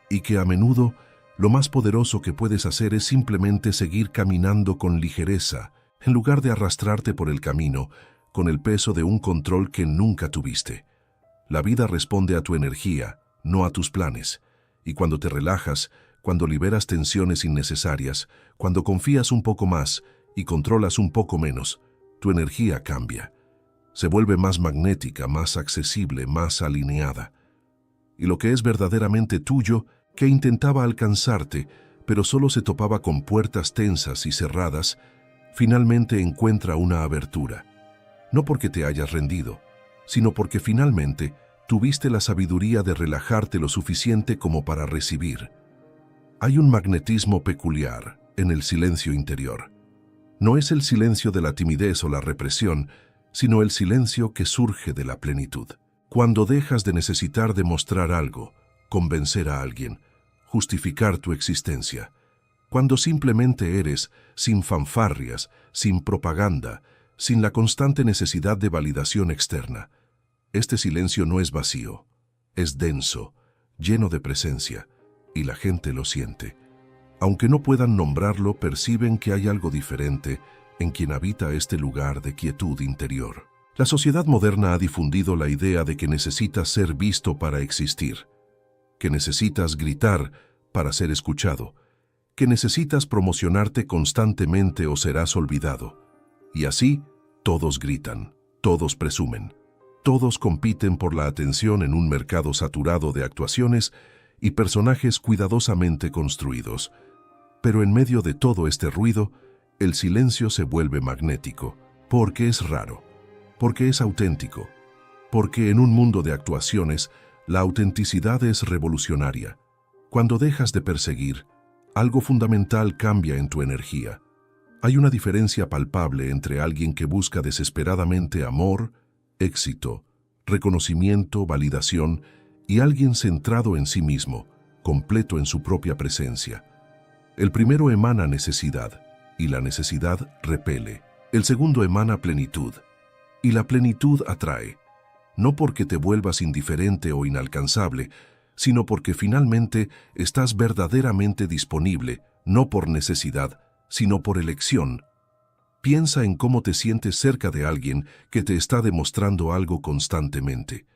y que a menudo lo más poderoso que puedes hacer es simplemente seguir caminando con ligereza, en lugar de arrastrarte por el camino con el peso de un control que nunca tuviste. La vida responde a tu energía, no a tus planes, y cuando te relajas, cuando liberas tensiones innecesarias, cuando confías un poco más y controlas un poco menos, tu energía cambia. Se vuelve más magnética, más accesible, más alineada. Y lo que es verdaderamente tuyo, que intentaba alcanzarte, pero solo se topaba con puertas tensas y cerradas, finalmente encuentra una abertura. No porque te hayas rendido, sino porque finalmente tuviste la sabiduría de relajarte lo suficiente como para recibir. Hay un magnetismo peculiar en el silencio interior. No es el silencio de la timidez o la represión, sino el silencio que surge de la plenitud. Cuando dejas de necesitar demostrar algo, convencer a alguien, justificar tu existencia. Cuando simplemente eres, sin fanfarrias, sin propaganda, sin la constante necesidad de validación externa. Este silencio no es vacío, es denso, lleno de presencia, y la gente lo siente. Aunque no puedan nombrarlo, perciben que hay algo diferente en quien habita este lugar de quietud interior. La sociedad moderna ha difundido la idea de que necesitas ser visto para existir, que necesitas gritar para ser escuchado, que necesitas promocionarte constantemente o serás olvidado. Y así, todos gritan, todos presumen, todos compiten por la atención en un mercado saturado de actuaciones y personajes cuidadosamente construidos. Pero en medio de todo este ruido, el silencio se vuelve magnético, porque es raro, porque es auténtico, porque en un mundo de actuaciones, la autenticidad es revolucionaria. Cuando dejas de perseguir, algo fundamental cambia en tu energía. Hay una diferencia palpable entre alguien que busca desesperadamente amor, éxito, reconocimiento, validación, y alguien centrado en sí mismo, completo en su propia presencia. El primero emana necesidad, y la necesidad repele. El segundo emana plenitud, y la plenitud atrae. No porque te vuelvas indiferente o inalcanzable, sino porque finalmente estás verdaderamente disponible, no por necesidad, sino por elección. Piensa en cómo te sientes cerca de alguien que te está demostrando algo constantemente.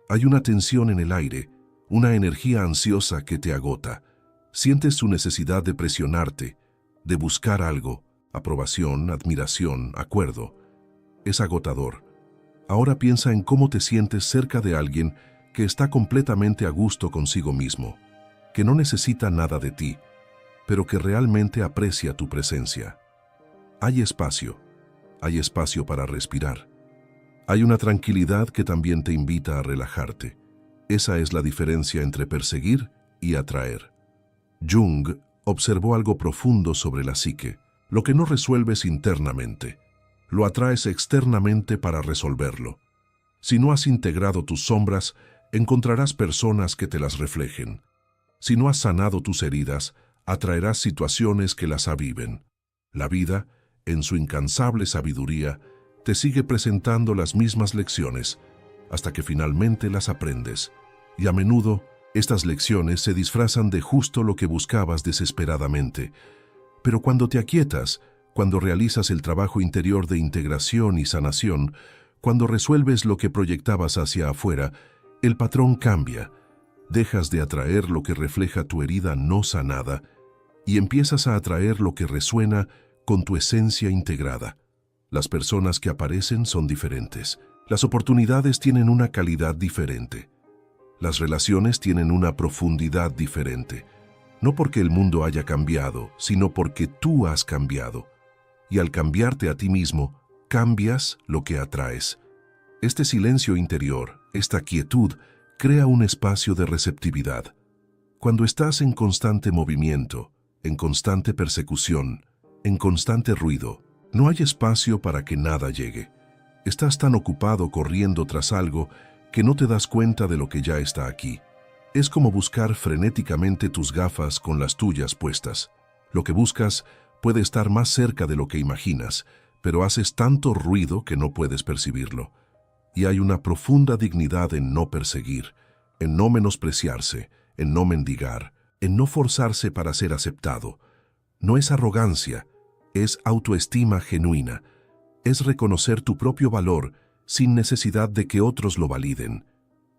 Hay una tensión en el aire, una energía ansiosa que te agota. Sientes su necesidad de presionarte, de buscar algo, aprobación, admiración, acuerdo. Es agotador. Ahora piensa en cómo te sientes cerca de alguien que está completamente a gusto consigo mismo, que no necesita nada de ti, pero que realmente aprecia tu presencia. Hay espacio para respirar. Hay una tranquilidad que también te invita a relajarte. Esa es la diferencia entre perseguir y atraer. Jung observó algo profundo sobre la psique. Lo que no resuelves internamente, lo atraes externamente para resolverlo. Si no has integrado tus sombras, encontrarás personas que te las reflejen. Si no has sanado tus heridas, atraerás situaciones que las aviven. La vida, en su incansable sabiduría, te sigue presentando las mismas lecciones hasta que finalmente las aprendes, y a menudo Estas lecciones se disfrazan de justo lo que buscabas desesperadamente. Pero cuando te aquietas, cuando realizas el trabajo interior de integración y sanación, cuando resuelves lo que proyectabas hacia afuera, el patrón cambia. Dejas de atraer lo que refleja tu herida no sanada y empiezas a atraer lo que resuena con tu esencia integrada. Las personas que aparecen son diferentes. Las oportunidades tienen una calidad diferente. Las relaciones tienen una profundidad diferente. No porque el mundo haya cambiado, sino porque tú has cambiado. Y al cambiarte a ti mismo, cambias lo que atraes. Este silencio interior, esta quietud, crea un espacio de receptividad. Cuando estás en constante movimiento, en constante persecución, en constante ruido, no hay espacio para que nada llegue. Estás tan ocupado corriendo tras algo que no te das cuenta de lo que ya está aquí. Es como buscar frenéticamente tus gafas con las tuyas puestas. Lo que buscas puede estar más cerca de lo que imaginas, pero haces tanto ruido que no puedes percibirlo. Y hay una profunda dignidad en no perseguir, en no menospreciarse, en no mendigar, en no forzarse para ser aceptado. No es arrogancia, es autoestima genuina. Es reconocer tu propio valor sin necesidad de que otros lo validen.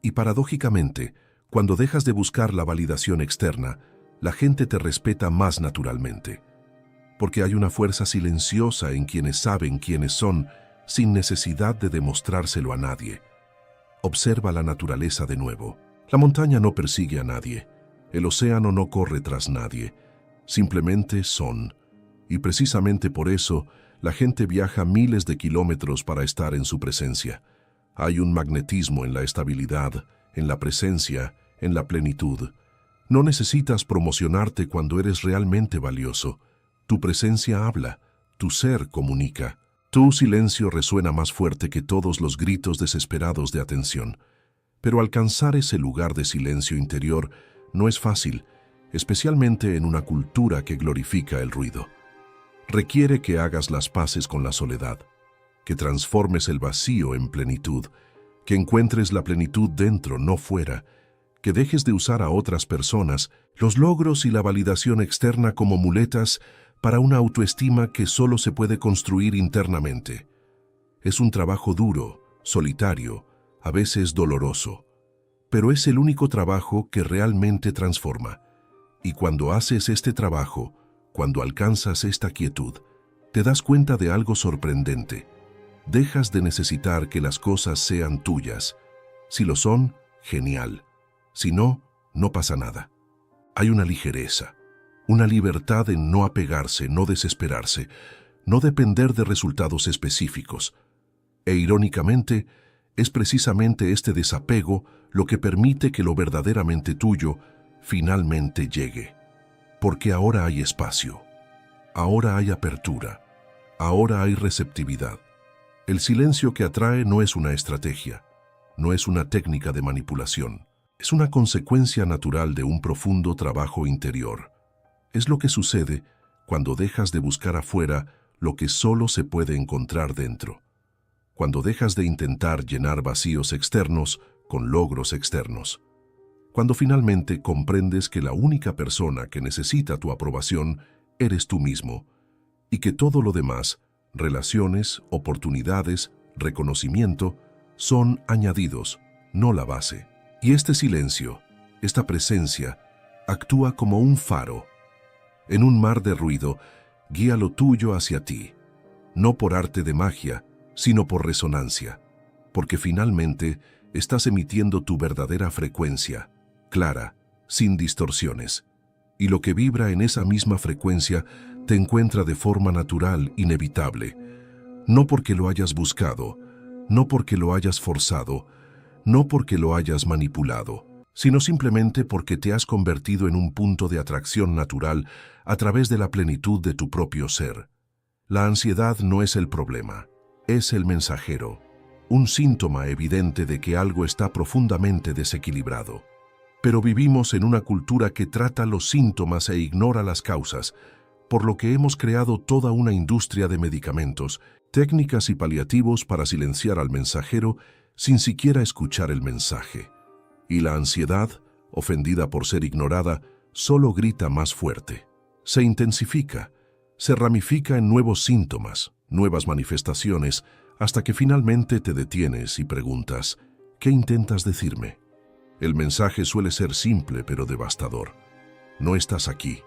Y paradójicamente, cuando dejas de buscar la validación externa, la gente te respeta más naturalmente. Porque hay una fuerza silenciosa en quienes saben quiénes son, sin necesidad de demostrárselo a nadie. Observa la naturaleza de nuevo. La montaña no persigue a nadie. El océano no corre tras nadie. Simplemente son. Y precisamente por eso, la gente viaja miles de kilómetros para estar en su presencia. Hay un magnetismo en la estabilidad, en la presencia, en la plenitud. No necesitas promocionarte cuando eres realmente valioso. Tu presencia habla, tu ser comunica. Tu silencio resuena más fuerte que todos los gritos desesperados de atención. Pero alcanzar ese lugar de silencio interior no es fácil, especialmente en una cultura que glorifica el ruido. Requiere que hagas las paces con la soledad, que transformes el vacío en plenitud, que encuentres la plenitud dentro, no fuera, que dejes de usar a otras personas, los logros y la validación externa como muletas para una autoestima que solo se puede construir internamente. Es un trabajo duro, solitario, a veces doloroso, pero es el único trabajo que realmente transforma. Y cuando haces este trabajo, cuando alcanzas esta quietud, te das cuenta de algo sorprendente. Dejas de necesitar que las cosas sean tuyas. Si lo son, genial. Si no, no pasa nada. Hay una ligereza, una libertad en no apegarse, no desesperarse, no depender de resultados específicos. E irónicamente, es precisamente este desapego lo que permite que lo verdaderamente tuyo finalmente llegue. Porque ahora hay espacio, ahora hay apertura, ahora hay receptividad. El silencio que atrae no es una estrategia, no es una técnica de manipulación. Es una consecuencia natural de un profundo trabajo interior. Es lo que sucede cuando dejas de buscar afuera lo que solo se puede encontrar dentro. Cuando dejas de intentar llenar vacíos externos con logros externos. Cuando finalmente comprendes que la única persona que necesita tu aprobación eres tú mismo y que todo lo demás, relaciones, oportunidades, reconocimiento, son añadidos, no la base. Y este silencio, esta presencia, actúa como un faro. En un mar de ruido, guía lo tuyo hacia ti, no por arte de magia, sino por resonancia, porque finalmente estás emitiendo tu verdadera frecuencia, clara, sin distorsiones. Y lo que vibra en esa misma frecuencia te encuentra de forma natural, inevitable. No porque lo hayas buscado, no porque lo hayas forzado, no porque lo hayas manipulado, sino simplemente porque te has convertido en un punto de atracción natural a través de la plenitud de tu propio ser. La ansiedad no es el problema, es el mensajero, un síntoma evidente de que algo está profundamente desequilibrado. Pero vivimos en una cultura que trata los síntomas e ignora las causas, por lo que hemos creado toda una industria de medicamentos, técnicas y paliativos para silenciar al mensajero sin siquiera escuchar el mensaje. Y la ansiedad, ofendida por ser ignorada, solo grita más fuerte. Se intensifica, se ramifica en nuevos síntomas, nuevas manifestaciones, hasta que finalmente te detienes y preguntas, ¿qué intentas decirme? El mensaje suele ser simple pero devastador. No estás aquí.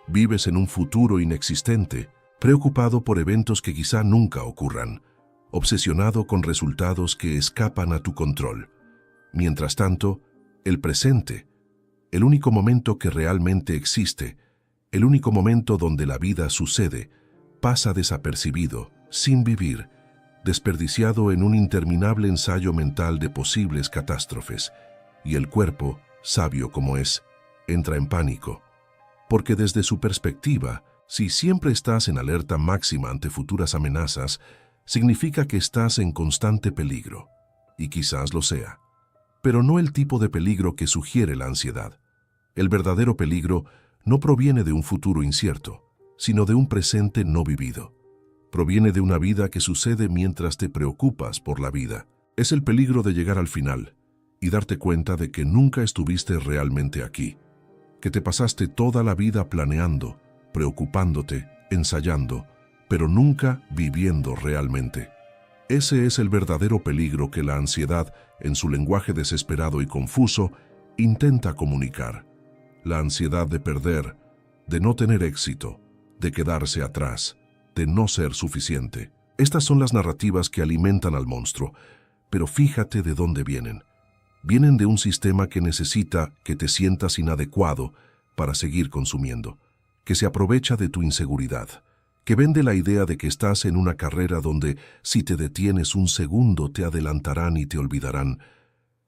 Vives en un futuro inexistente, preocupado por eventos que quizá nunca ocurran, obsesionado con resultados que escapan a tu control. Mientras tanto, el presente, el único momento que realmente existe, el único momento donde la vida sucede, pasa desapercibido, sin vivir, desperdiciado en un interminable ensayo mental de posibles catástrofes, y el cuerpo, sabio como es, entra en pánico. Porque desde su perspectiva, si siempre estás en alerta máxima ante futuras amenazas, significa que estás en constante peligro, y quizás lo sea. Pero no el tipo de peligro que sugiere la ansiedad. El verdadero peligro no proviene de un futuro incierto, sino de un presente no vivido. Proviene de una vida que sucede mientras te preocupas por la vida. Es el peligro de llegar al final y darte cuenta de que nunca estuviste realmente aquí, que te pasaste toda la vida planeando, preocupándote, ensayando, pero nunca viviendo realmente. Ese es el verdadero peligro que la ansiedad, en su lenguaje desesperado y confuso, intenta comunicar. La ansiedad de perder, de no tener éxito, de quedarse atrás, de no ser suficiente. Estas son las narrativas que alimentan al monstruo, pero fíjate de dónde vienen. Vienen de un sistema que necesita que te sientas inadecuado para seguir consumiendo, que se aprovecha de tu inseguridad, que vende la idea de que estás en una carrera donde si te detienes un segundo te adelantarán y te olvidarán.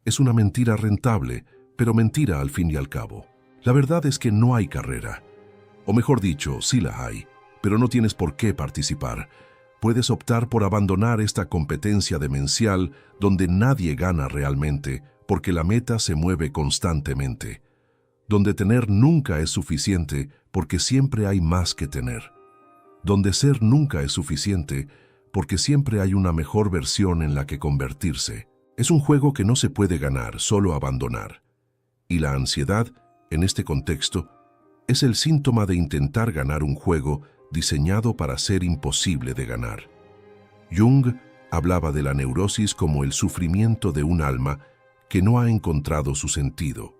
Es una mentira rentable, pero mentira al fin y al cabo. La verdad es que no hay carrera. O mejor dicho, sí la hay, pero no tienes por qué participar. Puedes optar por abandonar esta competencia demencial donde nadie gana realmente, porque la meta se mueve constantemente. Donde tener nunca es suficiente, porque siempre hay más que tener. Donde ser nunca es suficiente, porque siempre hay una mejor versión en la que convertirse. Es un juego que no se puede ganar, solo abandonar. Y la ansiedad, en este contexto, es el síntoma de intentar ganar un juego diseñado para ser imposible de ganar. Jung hablaba de la neurosis como el sufrimiento de un alma que no ha encontrado su sentido.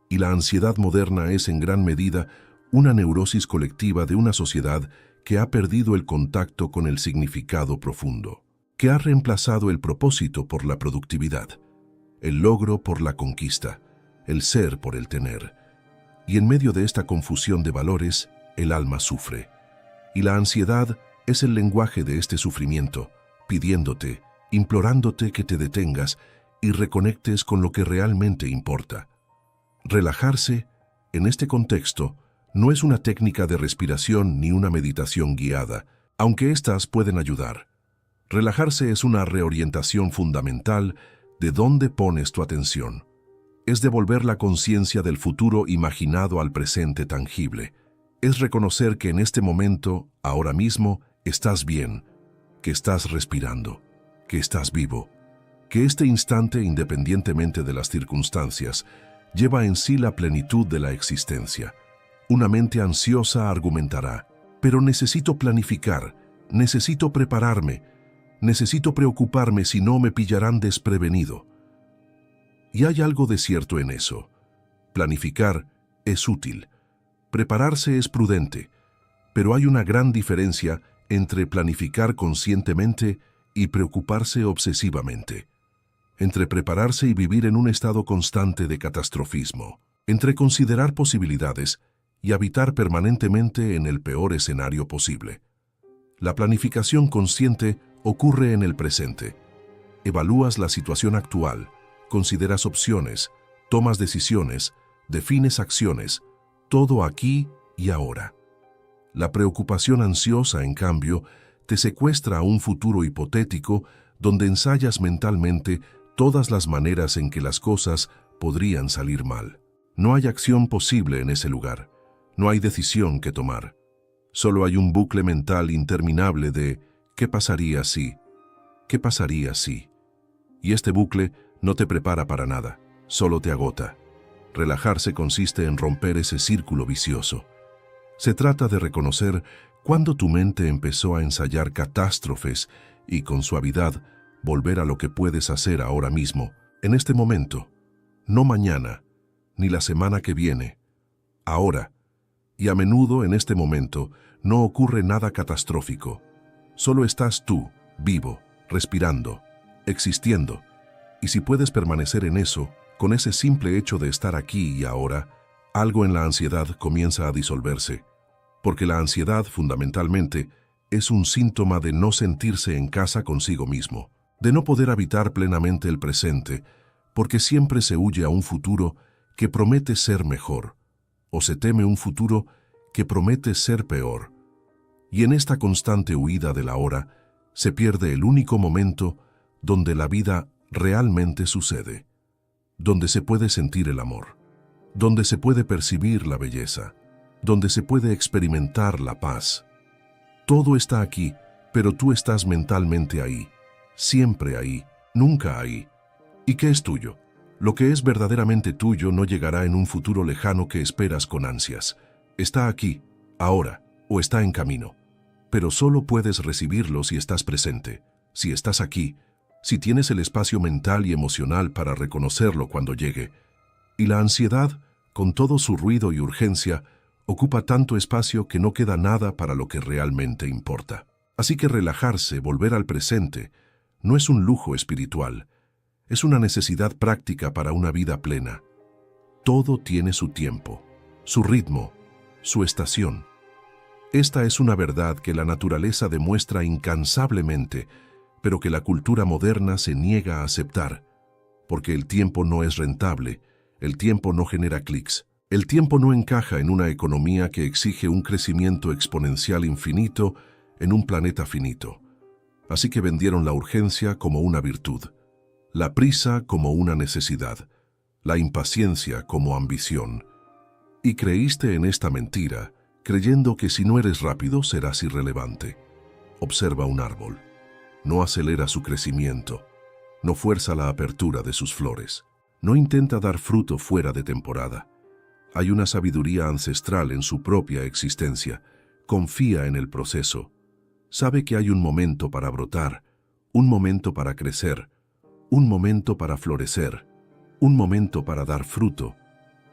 Y la ansiedad moderna es en gran medida una neurosis colectiva de una sociedad que ha perdido el contacto con el significado profundo, que ha reemplazado el propósito por la productividad, el logro por la conquista, el ser por el tener. Y en medio de esta confusión de valores, el alma sufre. Y la ansiedad es el lenguaje de este sufrimiento, pidiéndote, implorándote que te detengas y reconectes con lo que realmente importa. Relajarse, en este contexto, no es una técnica de respiración ni una meditación guiada, aunque éstas pueden ayudar. Relajarse es una reorientación fundamental de dónde pones tu atención. Es devolver la conciencia del futuro imaginado al presente tangible. Es reconocer que en este momento, ahora mismo, estás bien, que estás respirando, que estás vivo, que este instante, independientemente de las circunstancias, lleva en sí la plenitud de la existencia. Una mente ansiosa argumentará, pero necesito planificar, necesito prepararme, necesito preocuparme si no me pillarán desprevenido. Y hay algo de cierto en eso. Planificar es útil. Prepararse es prudente, pero hay una gran diferencia entre planificar conscientemente y preocuparse obsesivamente, entre prepararse y vivir en un estado constante de catastrofismo, entre considerar posibilidades y habitar permanentemente en el peor escenario posible. La planificación consciente ocurre en el presente. Evalúas la situación actual, consideras opciones, tomas decisiones, defines acciones, todo aquí y ahora. La preocupación ansiosa, en cambio, te secuestra a un futuro hipotético donde ensayas mentalmente todas las maneras en que las cosas podrían salir mal. No hay acción posible en ese lugar. No hay decisión que tomar. Solo hay un bucle mental interminable de ¿qué pasaría si? ¿Qué pasaría si? Y este bucle no te prepara para nada, solo te agota. Relajarse consiste en romper ese círculo vicioso. Se trata de reconocer cuándo tu mente empezó a ensayar catástrofes y con suavidad volver a lo que puedes hacer ahora mismo, en este momento, no mañana, ni la semana que viene, ahora. Y a menudo en este momento no ocurre nada catastrófico. Solo estás tú, vivo, respirando, existiendo. Y si puedes permanecer en eso, con ese simple hecho de estar aquí y ahora, algo en la ansiedad comienza a disolverse. Porque la ansiedad, fundamentalmente, es un síntoma de no sentirse en casa consigo mismo, de no poder habitar plenamente el presente, porque siempre se huye a un futuro que promete ser mejor, o se teme un futuro que promete ser peor. Y en esta constante huida del ahora, se pierde el único momento donde la vida realmente sucede, donde se puede sentir el amor, donde se puede percibir la belleza, donde se puede experimentar la paz. Todo está aquí, pero tú estás mentalmente ahí, siempre ahí, nunca ahí. ¿Y qué es tuyo? Lo que es verdaderamente tuyo no llegará en un futuro lejano que esperas con ansias. Está aquí, ahora, o está en camino. Pero solo puedes recibirlo si estás presente, si estás aquí, si tienes el espacio mental y emocional para reconocerlo cuando llegue. Y la ansiedad, con todo su ruido y urgencia, ocupa tanto espacio que no queda nada para lo que realmente importa. Así que relajarse, volver al presente, no es un lujo espiritual, es una necesidad práctica para una vida plena. Todo tiene su tiempo, su ritmo, su estación. Esta es una verdad que la naturaleza demuestra incansablemente, pero que la cultura moderna se niega a aceptar, porque el tiempo no es rentable, el tiempo no genera clics, el tiempo no encaja en una economía que exige un crecimiento exponencial infinito en un planeta finito. Así que vendieron la urgencia como una virtud, la prisa como una necesidad, la impaciencia como ambición. Y creíste en esta mentira, creyendo que si no eres rápido serás irrelevante. Observa un árbol. No acelera su crecimiento, no fuerza la apertura de sus flores, no intenta dar fruto fuera de temporada. Hay una sabiduría ancestral en su propia existencia, confía en el proceso, sabe que hay un momento para brotar, un momento para crecer, un momento para florecer, un momento para dar fruto,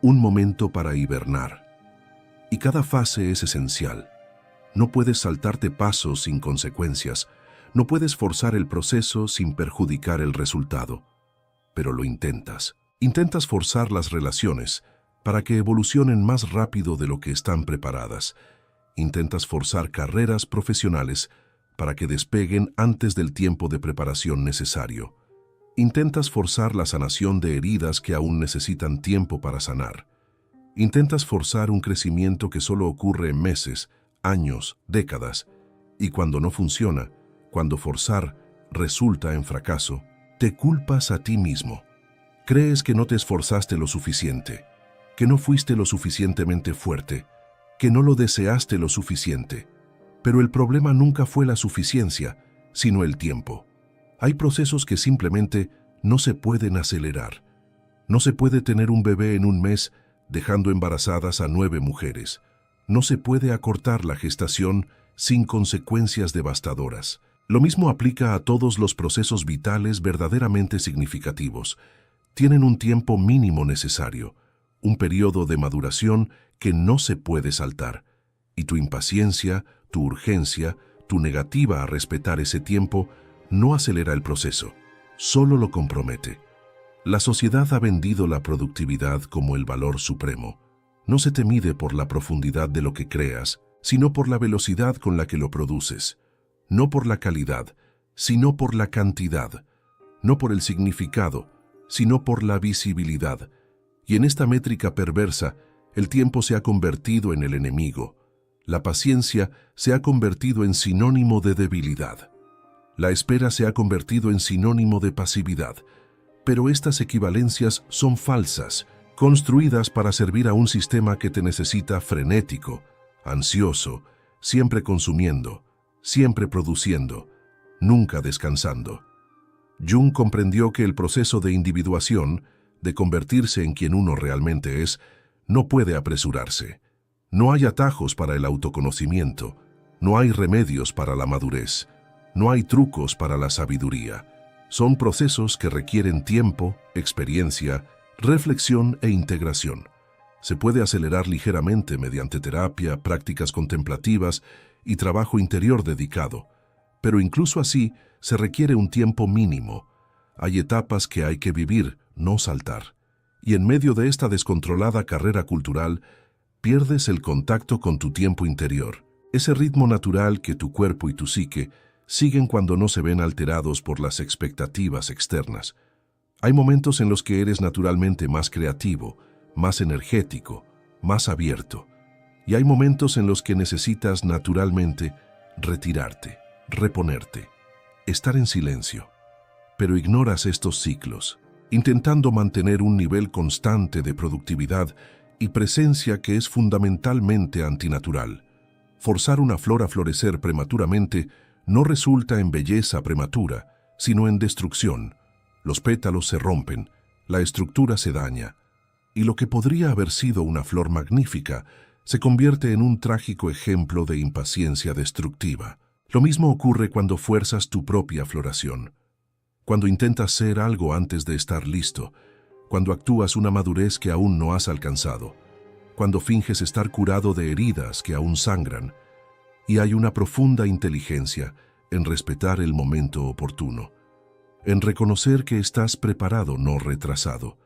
un momento para hibernar. Y cada fase es esencial. No puedes saltarte pasos sin consecuencias, no puedes forzar el proceso sin perjudicar el resultado. Pero lo intentas. Intentas forzar las relaciones para que evolucionen más rápido de lo que están preparadas. Intentas forzar carreras profesionales para que despeguen antes del tiempo de preparación necesario. Intentas forzar la sanación de heridas que aún necesitan tiempo para sanar. Intentas forzar un crecimiento que solo ocurre en meses, años, décadas, y cuando no funciona, cuando forzar resulta en fracaso, te culpas a ti mismo. Crees que no te esforzaste lo suficiente, que no fuiste lo suficientemente fuerte, que no lo deseaste lo suficiente. Pero el problema nunca fue la suficiencia, sino el tiempo. Hay procesos que simplemente no se pueden acelerar. No se puede tener un bebé en un mes dejando embarazadas a 9 mujeres. No se puede acortar la gestación sin consecuencias devastadoras. Lo mismo aplica a todos los procesos vitales verdaderamente significativos. Tienen un tiempo mínimo necesario, un periodo de maduración que no se puede saltar. Y tu impaciencia, tu urgencia, tu negativa a respetar ese tiempo no acelera el proceso, solo lo compromete. La sociedad ha vendido la productividad como el valor supremo. No se te mide por la profundidad de lo que creas, sino por la velocidad con la que lo produces. No por la calidad, sino por la cantidad. No por el significado, sino por la visibilidad. Y en esta métrica perversa, el tiempo se ha convertido en el enemigo. La paciencia se ha convertido en sinónimo de debilidad. La espera se ha convertido en sinónimo de pasividad. Pero estas equivalencias son falsas, construidas para servir a un sistema que te necesita frenético, ansioso, siempre consumiendo, siempre produciendo, nunca descansando. Jung comprendió que el proceso de individuación, de convertirse en quien uno realmente es, no puede apresurarse. No hay atajos para el autoconocimiento, no hay remedios para la madurez, no hay trucos para la sabiduría. Son procesos que requieren tiempo, experiencia, reflexión e integración. Se puede acelerar ligeramente mediante terapia, prácticas contemplativas y trabajo interior dedicado, pero incluso así se requiere un tiempo mínimo. Hay etapas que hay que vivir, no saltar. Y en medio de esta descontrolada carrera cultural, pierdes el contacto con tu tiempo interior, ese ritmo natural que tu cuerpo y tu psique siguen cuando no se ven alterados por las expectativas externas. Hay momentos en los que eres naturalmente más creativo, más energético, más abierto. Y hay momentos en los que necesitas naturalmente retirarte, reponerte, estar en silencio. Pero ignoras estos ciclos, intentando mantener un nivel constante de productividad y presencia que es fundamentalmente antinatural. Forzar una flor a florecer prematuramente no resulta en belleza prematura, sino en destrucción. Los pétalos se rompen, la estructura se daña, y lo que podría haber sido una flor magnífica se convierte en un trágico ejemplo de impaciencia destructiva. Lo mismo ocurre cuando fuerzas tu propia floración, cuando intentas ser algo antes de estar listo, cuando actúas una madurez que aún no has alcanzado, cuando finges estar curado de heridas que aún sangran, y hay una profunda inteligencia en respetar el momento oportuno, en reconocer que estás preparado, no retrasado,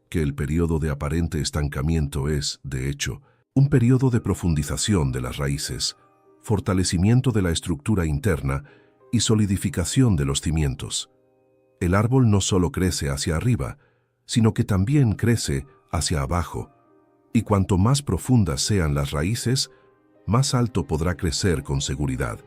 que el periodo de aparente estancamiento es, de hecho, un periodo de profundización de las raíces, fortalecimiento de la estructura interna y solidificación de los cimientos. El árbol no solo crece hacia arriba, sino que también crece hacia abajo, y cuanto más profundas sean las raíces, más alto podrá crecer con seguridad.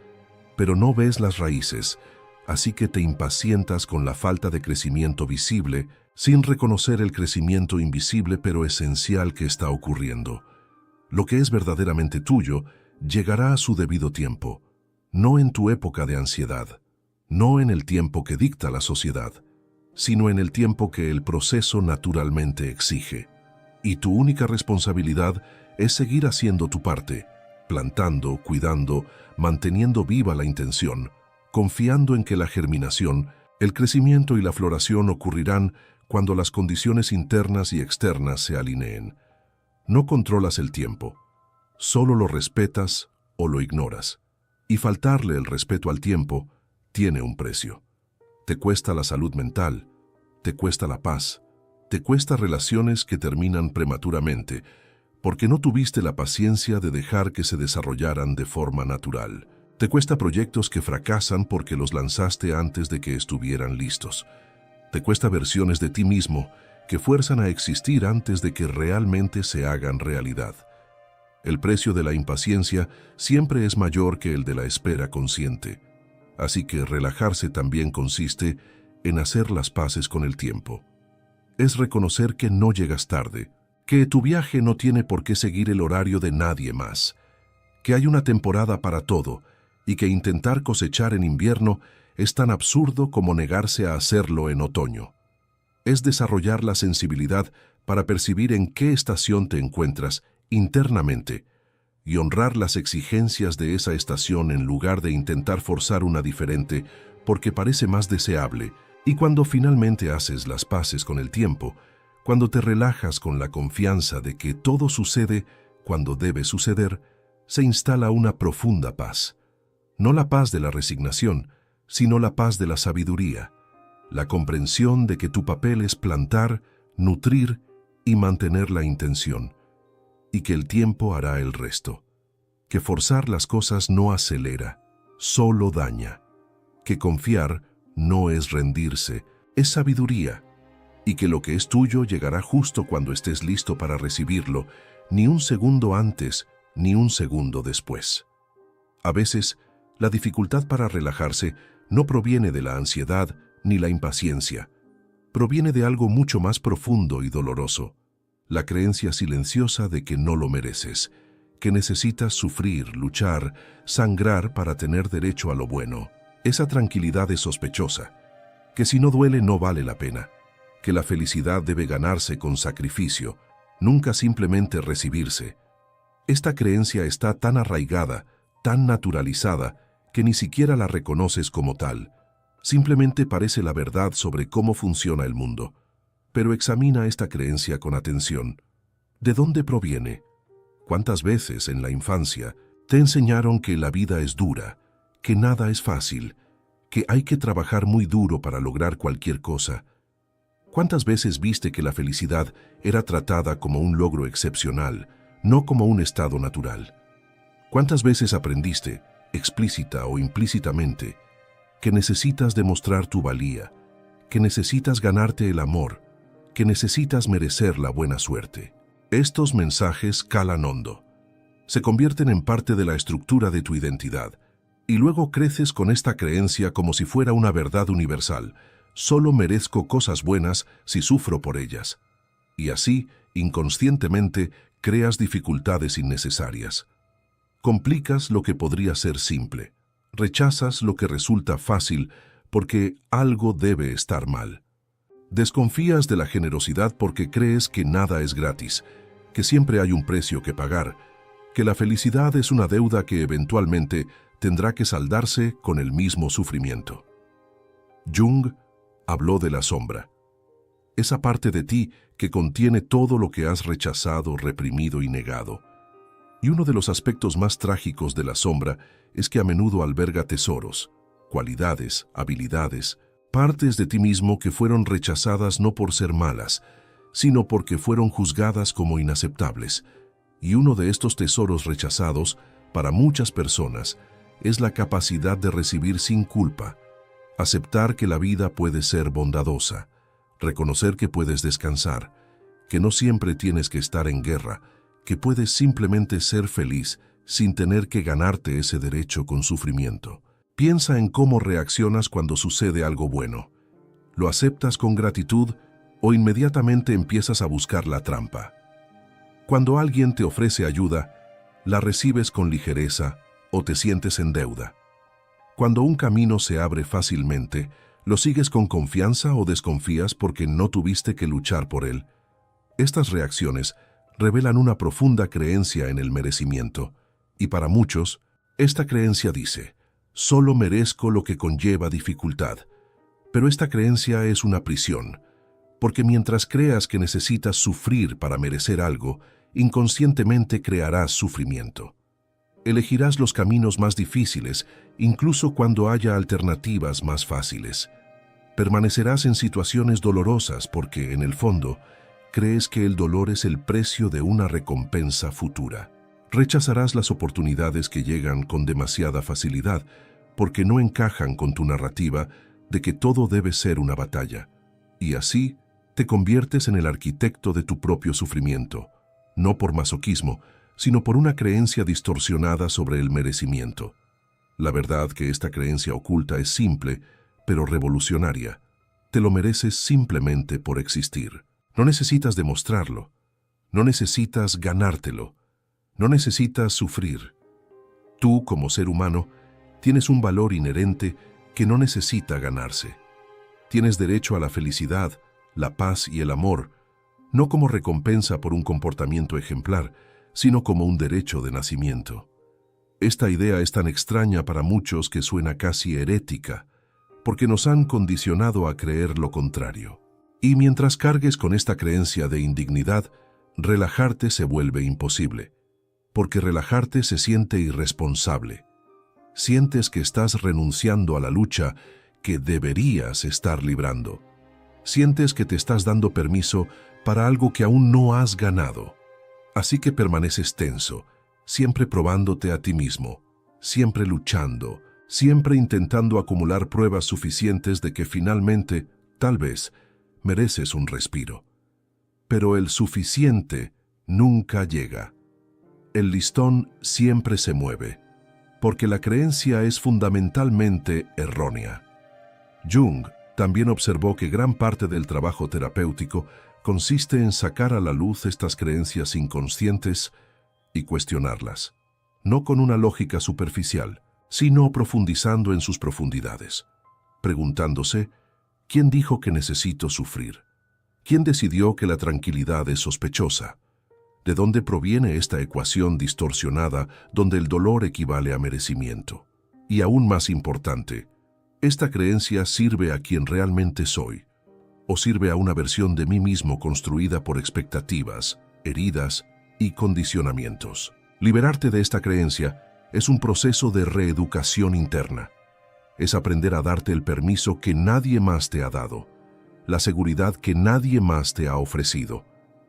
Pero no ves las raíces, así que te impacientas con la falta de crecimiento visible, sin reconocer el crecimiento invisible pero esencial que está ocurriendo. Lo que es verdaderamente tuyo llegará a su debido tiempo, no en tu época de ansiedad, no en el tiempo que dicta la sociedad, sino en el tiempo que el proceso naturalmente exige. Y tu única responsabilidad es seguir haciendo tu parte, plantando, cuidando, manteniendo viva la intención, confiando en que la germinación, el crecimiento y la floración ocurrirán cuando las condiciones internas y externas se alineen. No controlas el tiempo, solo lo respetas o lo ignoras. Y faltarle el respeto al tiempo tiene un precio. Te cuesta la salud mental, te cuesta la paz, te cuesta relaciones que terminan prematuramente, porque no tuviste la paciencia de dejar que se desarrollaran de forma natural. Te cuesta proyectos que fracasan porque los lanzaste antes de que estuvieran listos. Te cuesta versiones de ti mismo que fuerzan a existir antes de que realmente se hagan realidad. El precio de la impaciencia siempre es mayor que el de la espera consciente. Así que relajarse también consiste en hacer las paces con el tiempo. Es reconocer que no llegas tarde, que tu viaje no tiene por qué seguir el horario de nadie más, que hay una temporada para todo y que intentar cosechar en invierno es tan absurdo como negarse a hacerlo en otoño. Es desarrollar la sensibilidad para percibir en qué estación te encuentras internamente y honrar las exigencias de esa estación en lugar de intentar forzar una diferente porque parece más deseable. Y cuando finalmente haces las paces con el tiempo, cuando te relajas con la confianza de que todo sucede cuando debe suceder, se instala una profunda paz. No la paz de la resignación, sino la paz de la sabiduría, la comprensión de que tu papel es plantar, nutrir y mantener la intención, y que el tiempo hará el resto, que forzar las cosas no acelera, solo daña, que confiar no es rendirse, es sabiduría, y que lo que es tuyo llegará justo cuando estés listo para recibirlo, ni un segundo antes, ni un segundo después. A veces, la dificultad para relajarse no proviene de la ansiedad ni la impaciencia, proviene de algo mucho más profundo y doloroso, la creencia silenciosa de que no lo mereces, que necesitas sufrir, luchar, sangrar para tener derecho a lo bueno. Esa tranquilidad es sospechosa, que si no duele no vale la pena, que la felicidad debe ganarse con sacrificio, nunca simplemente recibirse. Esta creencia está tan arraigada, tan naturalizada, que ni siquiera la reconoces como tal. Simplemente parece la verdad sobre cómo funciona el mundo. Pero examina esta creencia con atención. ¿De dónde proviene? ¿Cuántas veces en la infancia te enseñaron que la vida es dura, que nada es fácil, que hay que trabajar muy duro para lograr cualquier cosa? ¿Cuántas veces viste que la felicidad era tratada como un logro excepcional, no como un estado natural? ¿Cuántas veces aprendiste, explícita o implícitamente, que necesitas demostrar tu valía, que necesitas ganarte el amor, que necesitas merecer la buena suerte? Estos mensajes calan hondo. Se convierten en parte de la estructura de tu identidad, y luego creces con esta creencia como si fuera una verdad universal. Solo merezco cosas buenas si sufro por ellas. Y así, inconscientemente, creas dificultades innecesarias. Complicas lo que podría ser simple. Rechazas lo que resulta fácil porque algo debe estar mal. Desconfías de la generosidad porque crees que nada es gratis, que siempre hay un precio que pagar, que la felicidad es una deuda que eventualmente tendrá que saldarse con el mismo sufrimiento. Jung habló de la sombra, esa parte de ti que contiene todo lo que has rechazado, reprimido y negado. Y uno de los aspectos más trágicos de la sombra es que a menudo alberga tesoros, cualidades, habilidades, partes de ti mismo que fueron rechazadas no por ser malas, sino porque fueron juzgadas como inaceptables. Y uno de estos tesoros rechazados, para muchas personas, es la capacidad de recibir sin culpa, aceptar que la vida puede ser bondadosa, reconocer que puedes descansar, que no siempre tienes que estar en guerra, que puedes simplemente ser feliz sin tener que ganarte ese derecho con sufrimiento. Piensa en cómo reaccionas cuando sucede algo bueno. ¿Lo aceptas con gratitud o inmediatamente empiezas a buscar la trampa? Cuando alguien te ofrece ayuda, ¿la recibes con ligereza o te sientes en deuda? Cuando un camino se abre fácilmente, ¿lo sigues con confianza o desconfías porque no tuviste que luchar por él? Estas reacciones revelan una profunda creencia en el merecimiento, y para muchos, esta creencia dice: solo merezco lo que conlleva dificultad. Pero esta creencia es una prisión, porque mientras creas que necesitas sufrir para merecer algo, inconscientemente crearás sufrimiento. Elegirás los caminos más difíciles, incluso cuando haya alternativas más fáciles. Permanecerás en situaciones dolorosas porque, en el fondo, crees que el dolor es el precio de una recompensa futura. Rechazarás las oportunidades que llegan con demasiada facilidad porque no encajan con tu narrativa de que todo debe ser una batalla. Y así te conviertes en el arquitecto de tu propio sufrimiento, no por masoquismo, sino por una creencia distorsionada sobre el merecimiento. La verdad que esta creencia oculta es simple, pero revolucionaria. Te lo mereces simplemente por existir. No necesitas demostrarlo. No necesitas ganártelo. No necesitas sufrir. Tú, como ser humano, tienes un valor inherente que no necesita ganarse. Tienes derecho a la felicidad, la paz y el amor, no como recompensa por un comportamiento ejemplar, sino como un derecho de nacimiento. Esta idea es tan extraña para muchos que suena casi herética, porque nos han condicionado a creer lo contrario. Y mientras cargues con esta creencia de indignidad, relajarte se vuelve imposible, porque relajarte se siente irresponsable. Sientes que estás renunciando a la lucha que deberías estar librando. Sientes que te estás dando permiso para algo que aún no has ganado. Así que permaneces tenso, siempre probándote a ti mismo, siempre luchando, siempre intentando acumular pruebas suficientes de que finalmente, tal vez, mereces un respiro. Pero el suficiente nunca llega. El listón siempre se mueve, porque la creencia es fundamentalmente errónea. Jung también observó que gran parte del trabajo terapéutico consiste en sacar a la luz estas creencias inconscientes y cuestionarlas, no con una lógica superficial, sino profundizando en sus profundidades, preguntándose: ¿quién dijo que necesito sufrir? ¿Quién decidió que la tranquilidad es sospechosa? ¿De dónde proviene esta ecuación distorsionada donde el dolor equivale a merecimiento? Y aún más importante, ¿esta creencia sirve a quien realmente soy? ¿O sirve a una versión de mí mismo construida por expectativas, heridas y condicionamientos? Liberarte de esta creencia es un proceso de reeducación interna. Es aprender a darte el permiso que nadie más te ha dado, la seguridad que nadie más te ha ofrecido,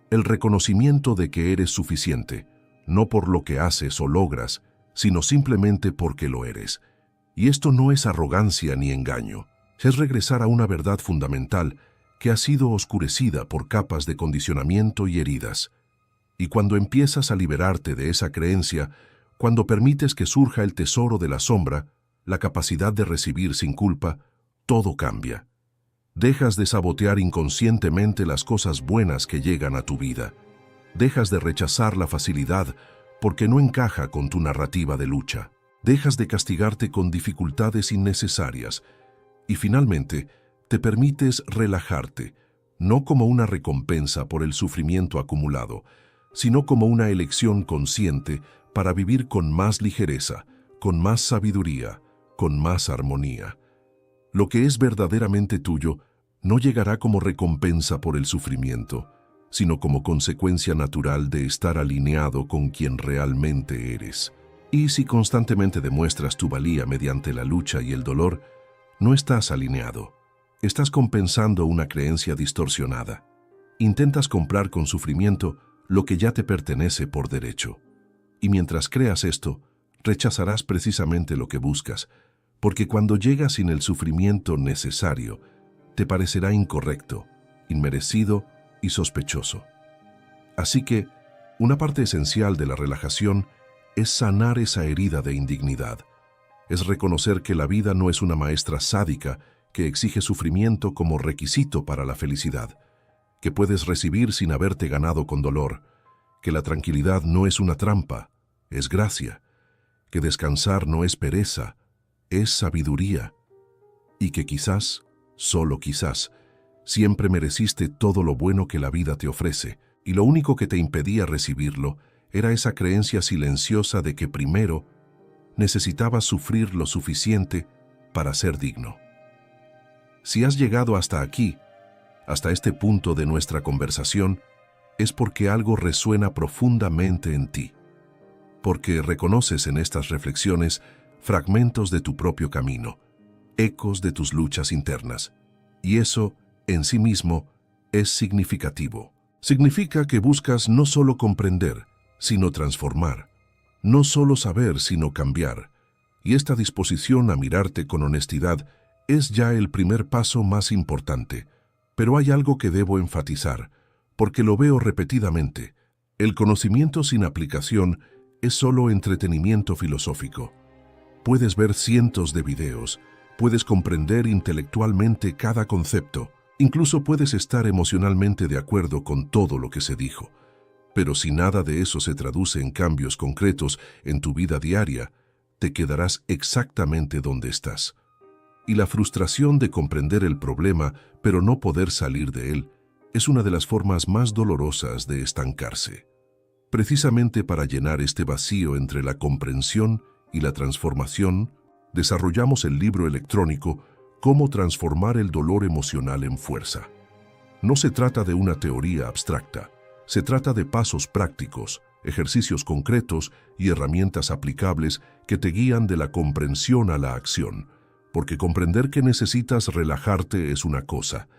el reconocimiento de que eres suficiente, no por lo que haces o logras, sino simplemente porque lo eres. Y esto no es arrogancia ni engaño, es regresar a una verdad fundamental que ha sido oscurecida por capas de condicionamiento y heridas. Y cuando empiezas a liberarte de esa creencia, cuando permites que surja el tesoro de la sombra, la capacidad de recibir sin culpa, todo cambia. Dejas de sabotear inconscientemente las cosas buenas que llegan a tu vida. Dejas de rechazar la facilidad porque no encaja con tu narrativa de lucha. Dejas de castigarte con dificultades innecesarias. Y finalmente, te permites relajarte, no como una recompensa por el sufrimiento acumulado, sino como una elección consciente para vivir con más ligereza, con más sabiduría, con más armonía. Lo que es verdaderamente tuyo no llegará como recompensa por el sufrimiento, sino como consecuencia natural de estar alineado con quien realmente eres. Y si constantemente demuestras tu valía mediante la lucha y el dolor, no estás alineado. Estás compensando una creencia distorsionada. Intentas comprar con sufrimiento lo que ya te pertenece por derecho. Y mientras creas esto, rechazarás precisamente lo que buscas, porque cuando llega sin el sufrimiento necesario, te parecerá incorrecto, inmerecido y sospechoso. Así que, una parte esencial de la relajación es sanar esa herida de indignidad. Es reconocer que la vida no es una maestra sádica que exige sufrimiento como requisito para la felicidad, que puedes recibir sin haberte ganado con dolor, que la tranquilidad no es una trampa, es gracia, que descansar no es pereza, es sabiduría, y que quizás, solo quizás, siempre mereciste todo lo bueno que la vida te ofrece, y lo único que te impedía recibirlo era esa creencia silenciosa de que primero necesitabas sufrir lo suficiente para ser digno. Si has llegado hasta aquí, hasta este punto de nuestra conversación, es porque algo resuena profundamente en ti, porque reconoces en estas reflexiones fragmentos de tu propio camino, ecos de tus luchas internas, y eso, en sí mismo, es significativo. Significa que buscas no solo comprender, sino transformar, no solo saber, sino cambiar, y esta disposición a mirarte con honestidad es ya el primer paso más importante. Pero hay algo que debo enfatizar, porque lo veo repetidamente. El conocimiento sin aplicación es solo entretenimiento filosófico. Puedes ver cientos de videos, puedes comprender intelectualmente cada concepto, incluso puedes estar emocionalmente de acuerdo con todo lo que se dijo. Pero si nada de eso se traduce en cambios concretos en tu vida diaria, te quedarás exactamente donde estás. Y la frustración de comprender el problema, pero no poder salir de él, es una de las formas más dolorosas de estancarse. Precisamente para llenar este vacío entre la comprensión y la transformación, desarrollamos el libro electrónico Cómo transformar el dolor emocional en fuerza. No se trata de una teoría abstracta, se trata de pasos prácticos, ejercicios concretos y herramientas aplicables que te guían de la comprensión a la acción, porque comprender que necesitas relajarte es una cosa,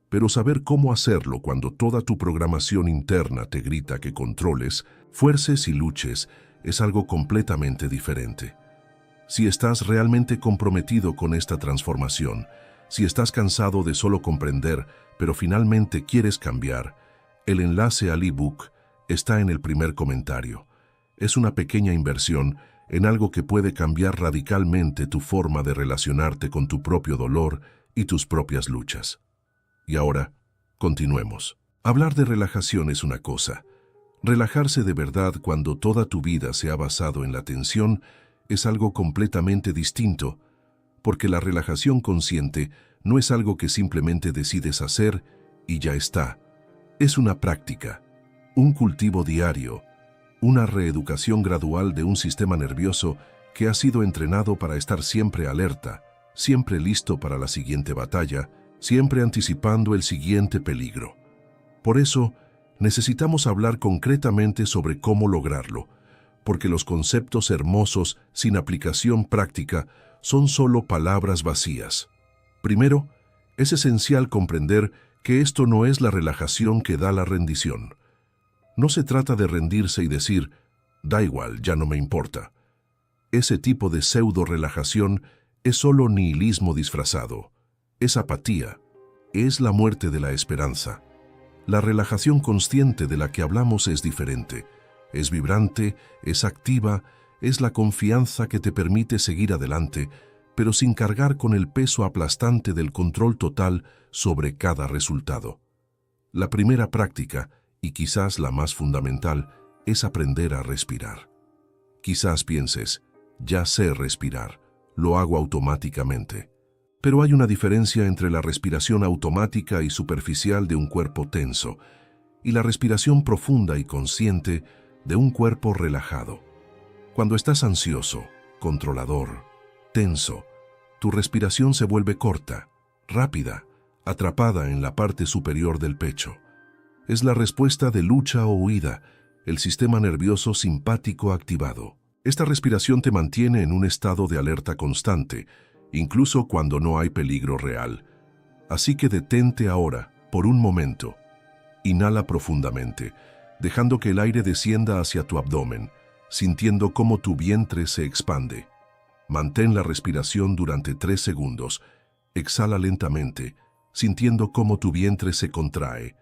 pero saber cómo hacerlo cuando toda tu programación interna te grita que controles, fuerces y luches es algo completamente diferente. Si estás realmente comprometido con esta transformación, si estás cansado de solo comprender, pero finalmente quieres cambiar, el enlace al ebook está en el primer comentario. Es una pequeña inversión en algo que puede cambiar radicalmente tu forma de relacionarte con tu propio dolor y tus propias luchas. Y ahora, continuemos. Hablar de relajación es una cosa. Relajarse de verdad cuando toda tu vida se ha basado en la tensión es algo completamente distinto, porque la relajación consciente no es algo que simplemente decides hacer y ya está, Es una práctica, un cultivo diario, una reeducación gradual de un sistema nervioso que ha sido entrenado para estar siempre alerta, siempre listo para la siguiente batalla, siempre anticipando el siguiente peligro. Por eso, necesitamos hablar concretamente sobre cómo lograrlo, porque los conceptos hermosos sin aplicación práctica son solo palabras vacías. Primero, es esencial comprender que esto no es la relajación que da la rendición. No se trata de rendirse y decir, da igual, ya no me importa. Ese tipo de pseudo-relajación es solo nihilismo disfrazado. Es apatía. Es la muerte de la esperanza. La relajación consciente de la que hablamos es diferente. Es vibrante, es activa, es la confianza que te permite seguir adelante, pero sin cargar con el peso aplastante del control total sobre cada resultado. La primera práctica, y quizás la más fundamental, es aprender a respirar. Quizás pienses, ya sé respirar, lo hago automáticamente. Pero hay una diferencia entre la respiración automática y superficial de un cuerpo tenso y la respiración profunda y consciente de un cuerpo relajado. Cuando estás ansioso, controlador, tenso, tu respiración se vuelve corta, rápida, atrapada en la parte superior del pecho. Es la respuesta de lucha o huida, el sistema nervioso simpático activado. Esta respiración te mantiene en un estado de alerta constante, incluso cuando no hay peligro real. Así que detente ahora, por un momento. Inhala profundamente, dejando que el aire descienda hacia tu abdomen, sintiendo cómo tu vientre se expande. Mantén la respiración durante 3 segundos. Exhala lentamente, sintiendo cómo tu vientre se contrae.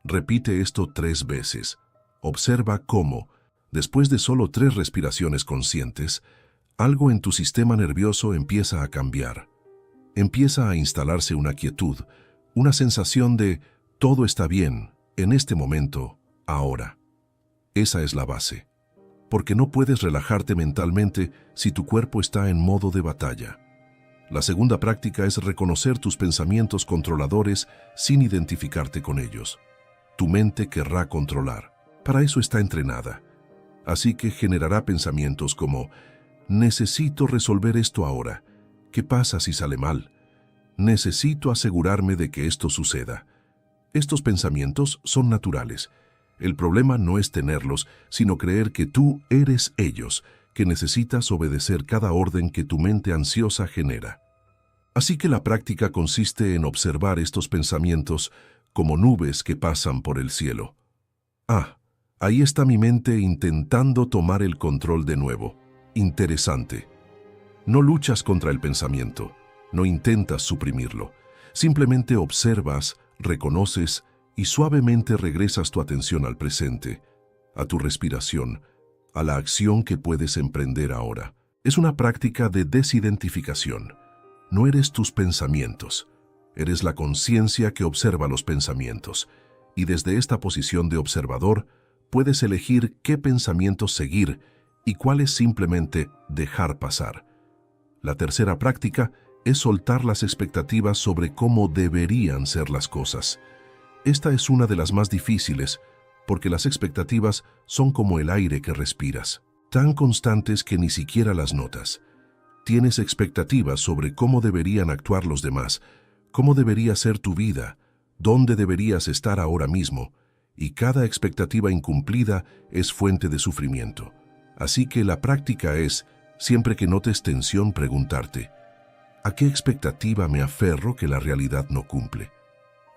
Repite esto 3 veces. Observa cómo, después de solo 3 respiraciones conscientes, algo en tu sistema nervioso empieza a cambiar. Empieza a instalarse una quietud, una sensación de todo está bien, en este momento, ahora. Esa es la base, porque no puedes relajarte mentalmente si tu cuerpo está en modo de batalla. La segunda práctica es reconocer tus pensamientos controladores sin identificarte con ellos. Tu mente querrá controlar, para eso está entrenada. Así que generará pensamientos como: necesito resolver esto ahora. ¿Qué pasa si sale mal? Necesito asegurarme de que esto suceda. Estos pensamientos son naturales. El problema no es tenerlos, sino creer que tú eres ellos, que necesitas obedecer cada orden que tu mente ansiosa genera. Así que la práctica consiste en observar estos pensamientos como nubes que pasan por el cielo. Ah, ahí está mi mente intentando tomar el control de nuevo. Interesante. No luchas contra el pensamiento, no intentas suprimirlo. Simplemente observas, reconoces y suavemente regresas tu atención al presente, a tu respiración, a la acción que puedes emprender ahora. Es una práctica de desidentificación. No eres tus pensamientos, eres la conciencia que observa los pensamientos, y desde esta posición de observador puedes elegir qué pensamientos seguir y cuáles simplemente dejar pasar. La tercera práctica es soltar las expectativas sobre cómo deberían ser las cosas. Esta es una de las más difíciles, porque las expectativas son como el aire que respiras, tan constantes que ni siquiera las notas. Tienes expectativas sobre cómo deberían actuar los demás, cómo debería ser tu vida, dónde deberías estar ahora mismo, y cada expectativa incumplida es fuente de sufrimiento. Así que la práctica es, siempre que notes tensión, preguntarte: ¿a qué expectativa me aferro que la realidad no cumple?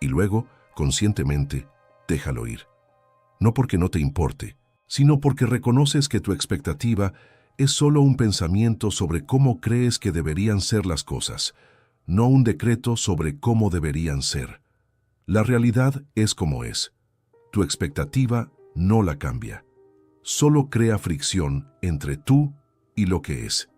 Y luego, conscientemente, déjalo ir. No porque no te importe, sino porque reconoces que tu expectativa es solo un pensamiento sobre cómo crees que deberían ser las cosas, no un decreto sobre cómo deberían ser. La realidad es como es. Tu expectativa no la cambia. Solo crea fricción entre tú y lo que es.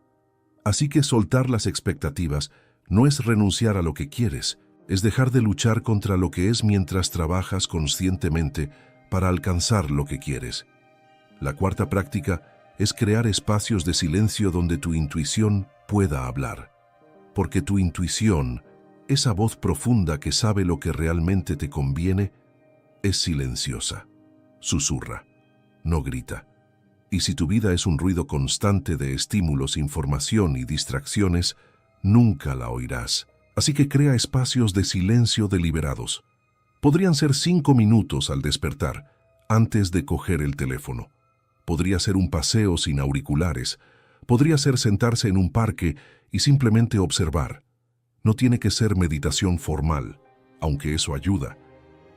Así que soltar las expectativas no es renunciar a lo que quieres, es dejar de luchar contra lo que es mientras trabajas conscientemente para alcanzar lo que quieres. La cuarta práctica es crear espacios de silencio donde tu intuición pueda hablar. Porque tu intuición, esa voz profunda que sabe lo que realmente te conviene, es silenciosa, susurra, no grita. Y si tu vida es un ruido constante de estímulos, información y distracciones, nunca la oirás. Así que crea espacios de silencio deliberados. Podrían ser 5 minutos al despertar, antes de coger el teléfono. Podría ser un paseo sin auriculares. Podría ser sentarse en un parque y simplemente observar. No tiene que ser meditación formal, aunque eso ayuda.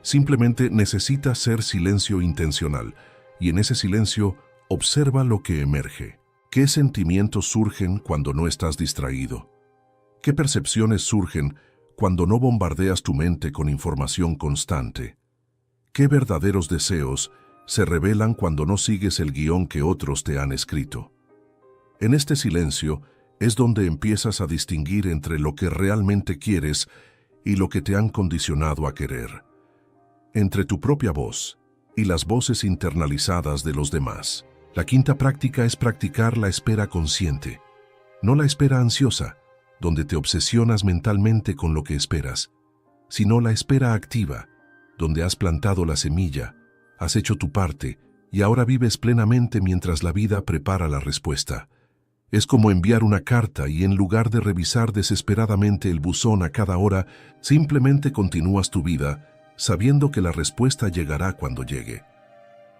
Simplemente necesita ser silencio intencional, y en ese silencio observa lo que emerge. ¿Qué sentimientos surgen cuando no estás distraído? ¿Qué percepciones surgen cuando no bombardeas tu mente con información constante? ¿Qué verdaderos deseos se revelan cuando no sigues el guión que otros te han escrito? En este silencio es donde empiezas a distinguir entre lo que realmente quieres y lo que te han condicionado a querer, entre tu propia voz y las voces internalizadas de los demás. La quinta práctica es practicar la espera consciente, no la espera ansiosa, donde te obsesionas mentalmente con lo que esperas, sino la espera activa, donde has plantado la semilla, has hecho tu parte y ahora vives plenamente mientras la vida prepara la respuesta. Es como enviar una carta y en lugar de revisar desesperadamente el buzón a cada hora, simplemente continúas tu vida, sabiendo que la respuesta llegará cuando llegue.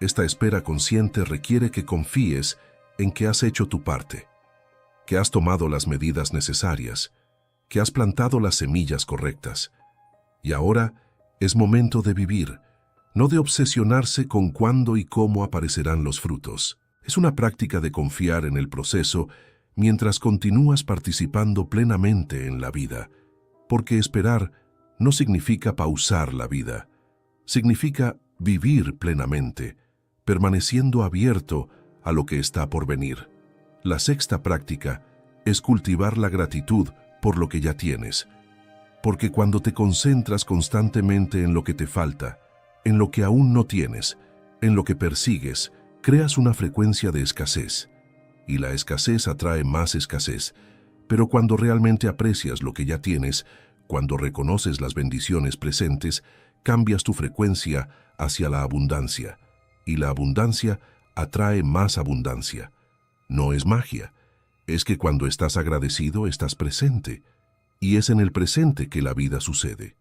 Esta espera consciente requiere que confíes en que has hecho tu parte, que has tomado las medidas necesarias, que has plantado las semillas correctas. Y ahora es momento de vivir, no de obsesionarse con cuándo y cómo aparecerán los frutos. Es una práctica de confiar en el proceso mientras continúas participando plenamente en la vida, porque esperar no significa pausar la vida, significa vivir plenamente, permaneciendo abierto a lo que está por venir. La sexta práctica es cultivar la gratitud por lo que ya tienes, porque cuando te concentras constantemente en lo que te falta, en lo que aún no tienes, en lo que persigues, creas una frecuencia de escasez, y la escasez atrae más escasez, pero cuando realmente aprecias lo que ya tienes, cuando reconoces las bendiciones presentes, cambias tu frecuencia hacia la abundancia, y la abundancia atrae más abundancia. No es magia, es que cuando estás agradecido estás presente, y es en el presente que la vida sucede.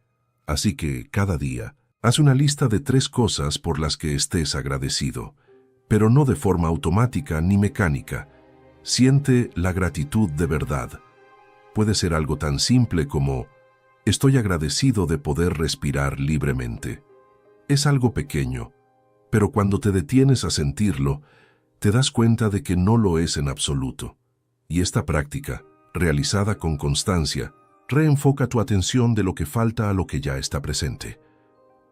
Así que cada día, haz una lista de 3 cosas por las que estés agradecido, pero no de forma automática ni mecánica. Siente la gratitud de verdad. Puede ser algo tan simple como: estoy agradecido de poder respirar libremente. Es algo pequeño, pero cuando te detienes a sentirlo, te das cuenta de que no lo es en absoluto. Y esta práctica, realizada con constancia, reenfoca tu atención de lo que falta a lo que ya está presente,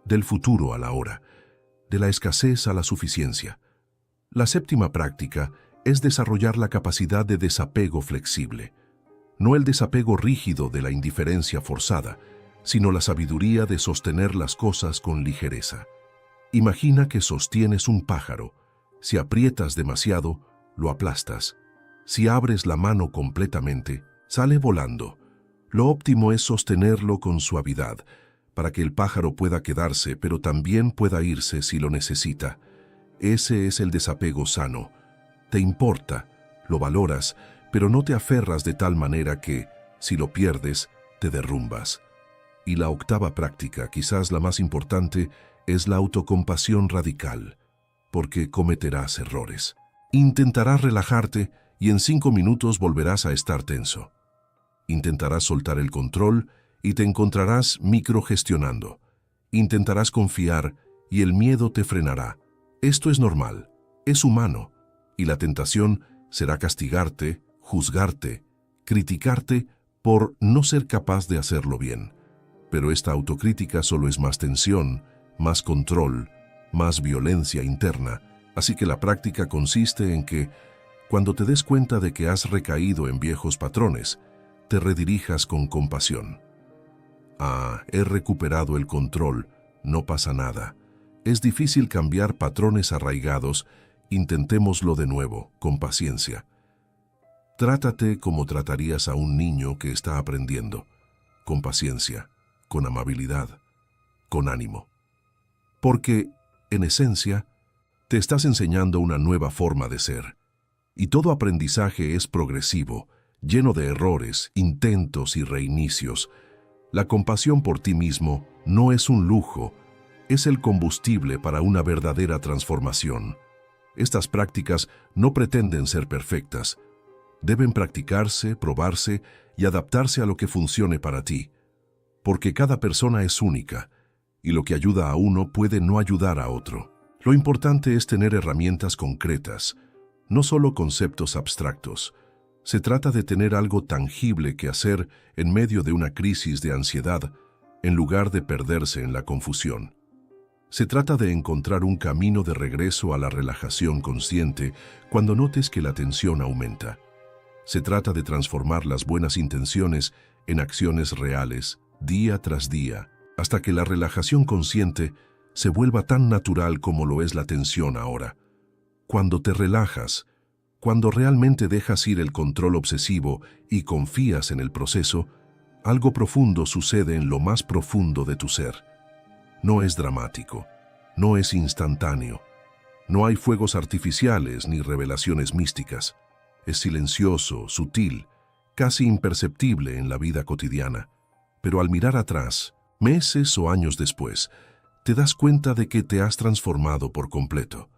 del futuro a la hora, de la escasez a la suficiencia. La séptima práctica es desarrollar la capacidad de desapego flexible, no el desapego rígido de la indiferencia forzada, sino la sabiduría de sostener las cosas con ligereza. Imagina que sostienes un pájaro. Si aprietas demasiado, lo aplastas. Si abres la mano completamente, sale volando. Lo óptimo es sostenerlo con suavidad, para que el pájaro pueda quedarse, pero también pueda irse si lo necesita. Ese es el desapego sano. Te importa, lo valoras, pero no te aferras de tal manera que, si lo pierdes, te derrumbas. Y la octava práctica, quizás la más importante, es la autocompasión radical, porque cometerás errores. Intentarás relajarte y en 5 minutos volverás a estar tenso. Intentarás soltar el control y te encontrarás microgestionando. Intentarás confiar y el miedo te frenará. Esto es normal, es humano, y la tentación será castigarte, juzgarte, criticarte por no ser capaz de hacerlo bien. Pero esta autocrítica solo es más tensión, más control, más violencia interna. Así que la práctica consiste en que, cuando te des cuenta de que has recaído en viejos patrones, te redirijas con compasión. He recuperado el control, no pasa nada. Es difícil cambiar patrones arraigados, intentémoslo de nuevo, con paciencia. Trátate como tratarías a un niño que está aprendiendo, con paciencia, con amabilidad, con ánimo. Porque, en esencia, te estás enseñando una nueva forma de ser. Y todo aprendizaje es progresivo, lleno de errores, intentos y reinicios. La compasión por ti mismo no es un lujo, es el combustible para una verdadera transformación. Estas prácticas no pretenden ser perfectas. Deben practicarse, probarse y adaptarse a lo que funcione para ti. Porque cada persona es única, y lo que ayuda a uno puede no ayudar a otro. Lo importante es tener herramientas concretas, no solo conceptos abstractos. Se trata de tener algo tangible que hacer en medio de una crisis de ansiedad, en lugar de perderse en la confusión. Se trata de encontrar un camino de regreso a la relajación consciente cuando notes que la tensión aumenta. Se trata de transformar las buenas intenciones en acciones reales, día tras día, hasta que la relajación consciente se vuelva tan natural como lo es la tensión ahora. Cuando te relajas, cuando realmente dejas ir el control obsesivo y confías en el proceso, algo profundo sucede en lo más profundo de tu ser. No es dramático, no es instantáneo, no hay fuegos artificiales ni revelaciones místicas. Es silencioso, sutil, casi imperceptible en la vida cotidiana. Pero al mirar atrás, meses o años después, te das cuenta de que te has transformado por completo,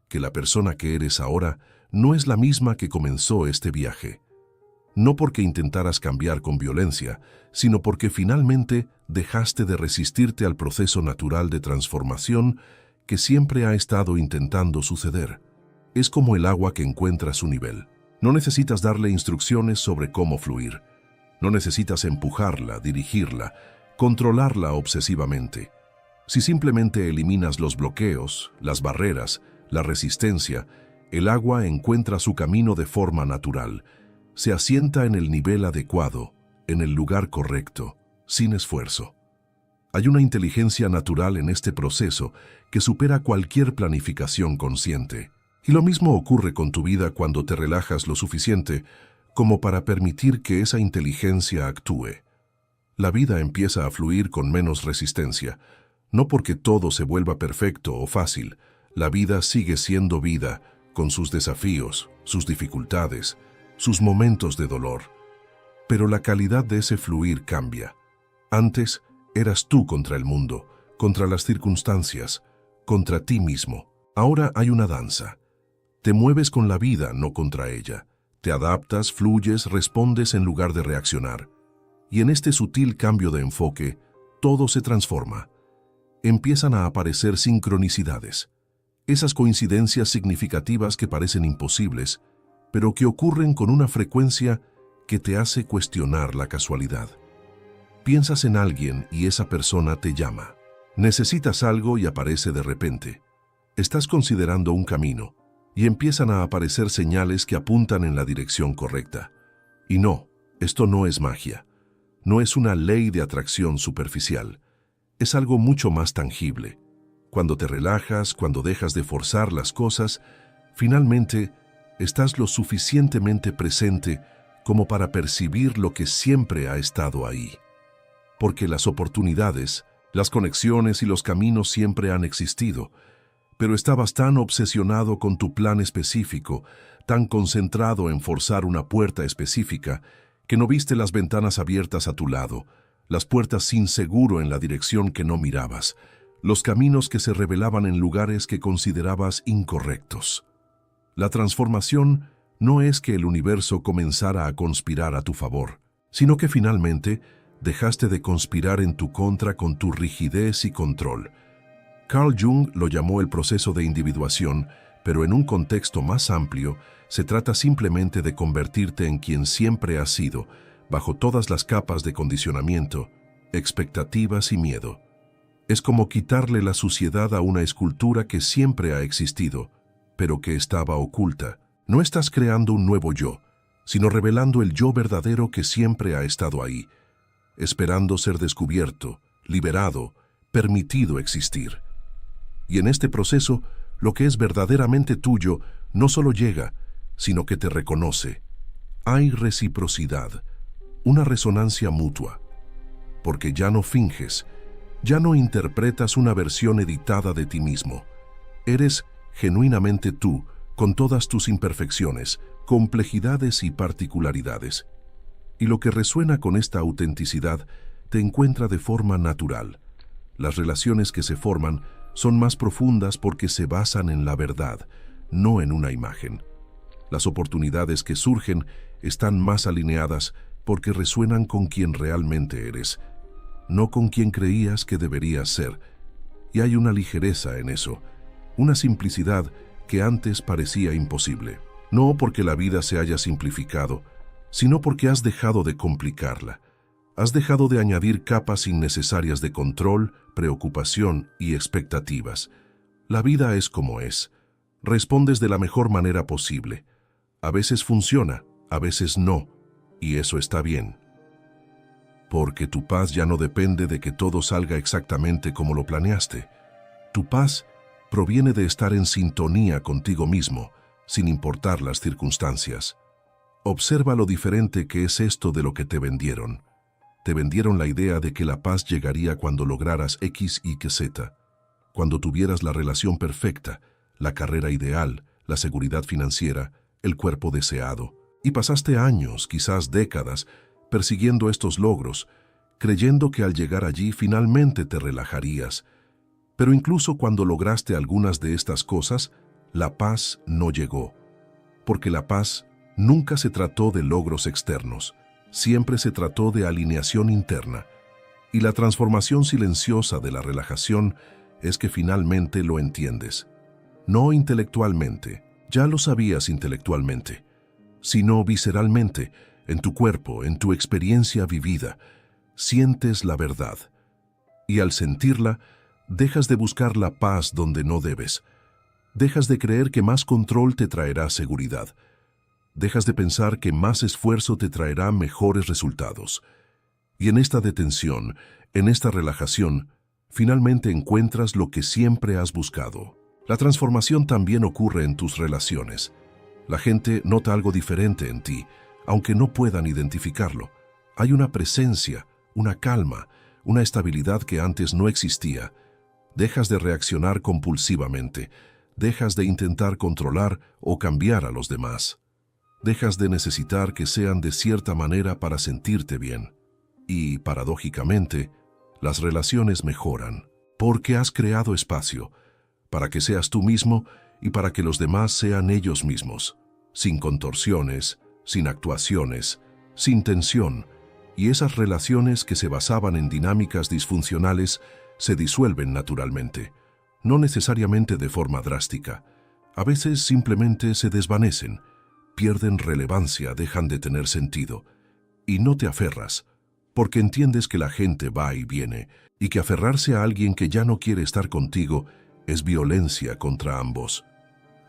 que la persona que eres ahora no es la misma que comenzó este viaje. No porque intentaras cambiar con violencia, sino porque finalmente dejaste de resistirte al proceso natural de transformación que siempre ha estado intentando suceder. Es como el agua que encuentra su nivel. No necesitas darle instrucciones sobre cómo fluir. No necesitas empujarla, dirigirla, controlarla obsesivamente. Si simplemente eliminas los bloqueos, las barreras, la resistencia, el agua encuentra su camino de forma natural. Se asienta en el nivel adecuado, en el lugar correcto, sin esfuerzo. Hay una inteligencia natural en este proceso que supera cualquier planificación consciente. Y lo mismo ocurre con tu vida cuando te relajas lo suficiente como para permitir que esa inteligencia actúe. La vida empieza a fluir con menos resistencia, no porque todo se vuelva perfecto o fácil. La vida sigue siendo vida, con sus desafíos, sus dificultades, sus momentos de dolor. Pero la calidad de ese fluir cambia. Antes eras tú contra el mundo, contra las circunstancias, contra ti mismo. Ahora hay una danza. Te mueves con la vida, no contra ella. Te adaptas, fluyes, respondes en lugar de reaccionar. Y en este sutil cambio de enfoque, todo se transforma. Empiezan a aparecer sincronicidades. Esas coincidencias significativas que parecen imposibles, pero que ocurren con una frecuencia que te hace cuestionar la casualidad. Piensas en alguien y esa persona te llama. Necesitas algo y aparece de repente. Estás considerando un camino y empiezan a aparecer señales que apuntan en la dirección correcta. Y no, esto no es magia. No es una ley de atracción superficial. Es algo mucho más tangible. Cuando te relajas, cuando dejas de forzar las cosas, finalmente estás lo suficientemente presente como para percibir lo que siempre ha estado ahí. Porque las oportunidades, las conexiones y los caminos siempre han existido, pero estabas tan obsesionado con tu plan específico, tan concentrado en forzar una puerta específica, que no viste las ventanas abiertas a tu lado, las puertas sin seguro en la dirección que no mirabas, los caminos que se revelaban en lugares que considerabas incorrectos. La transformación no es que el universo comenzara a conspirar a tu favor, sino que finalmente dejaste de conspirar en tu contra con tu rigidez y control. Carl Jung lo llamó el proceso de individuación, pero en un contexto más amplio, se trata simplemente de convertirte en quien siempre has sido, bajo todas las capas de condicionamiento, expectativas y miedo. Es como quitarle la suciedad a una escultura que siempre ha existido, pero que estaba oculta. No estás creando un nuevo yo, sino revelando el yo verdadero que siempre ha estado ahí, esperando ser descubierto, liberado, permitido existir. Y en este proceso, lo que es verdaderamente tuyo no solo llega, sino que te reconoce. Hay reciprocidad, una resonancia mutua, porque ya no finges, Ya no interpretas una versión editada de ti mismo. Eres genuinamente tú, con todas tus imperfecciones, complejidades y particularidades. Y lo que resuena con esta autenticidad te encuentra de forma natural. Las relaciones que se forman son más profundas porque se basan en la verdad, no en una imagen. Las oportunidades que surgen están más alineadas porque resuenan con quien realmente eres, no con quien creías que deberías ser. Y hay una ligereza en eso, una simplicidad que antes parecía imposible. No porque la vida se haya simplificado, sino porque has dejado de complicarla. Has dejado de añadir capas innecesarias de control, preocupación y expectativas. La vida es como es. Respondes de la mejor manera posible. A veces funciona, a veces no, y eso está bien. Porque tu paz ya no depende de que todo salga exactamente como lo planeaste. Tu paz proviene de estar en sintonía contigo mismo, sin importar las circunstancias. Observa lo diferente que es esto de lo que te vendieron. Te vendieron la idea de que la paz llegaría cuando lograras X, Y, Z, cuando tuvieras la relación perfecta, la carrera ideal, la seguridad financiera, el cuerpo deseado. Y pasaste años, quizás décadas, persiguiendo estos logros, creyendo que al llegar allí finalmente te relajarías. Pero incluso cuando lograste algunas de estas cosas, la paz no llegó. Porque la paz nunca se trató de logros externos, siempre se trató de alineación interna. Y la transformación silenciosa de la relajación es que finalmente lo entiendes. No intelectualmente, ya lo sabías intelectualmente, sino visceralmente, en tu cuerpo, en tu experiencia vivida. Sientes la verdad. Y al sentirla, dejas de buscar la paz donde no debes. Dejas de creer que más control te traerá seguridad. Dejas de pensar que más esfuerzo te traerá mejores resultados. Y en esta detención, en esta relajación, finalmente encuentras lo que siempre has buscado. La transformación también ocurre en tus relaciones. La gente nota algo diferente en ti, aunque no puedan identificarlo. Hay una presencia, una calma, una estabilidad que antes no existía. Dejas de reaccionar compulsivamente. Dejas de intentar controlar o cambiar a los demás. Dejas de necesitar que sean de cierta manera para sentirte bien. Y, paradójicamente, las relaciones mejoran, porque has creado espacio, para que seas tú mismo y para que los demás sean ellos mismos, sin contorsiones, sin actuaciones, sin tensión, y esas relaciones que se basaban en dinámicas disfuncionales se disuelven naturalmente, no necesariamente de forma drástica. A veces simplemente se desvanecen, pierden relevancia, dejan de tener sentido, y no te aferras, porque entiendes que la gente va y viene, y que aferrarse a alguien que ya no quiere estar contigo es violencia contra ambos.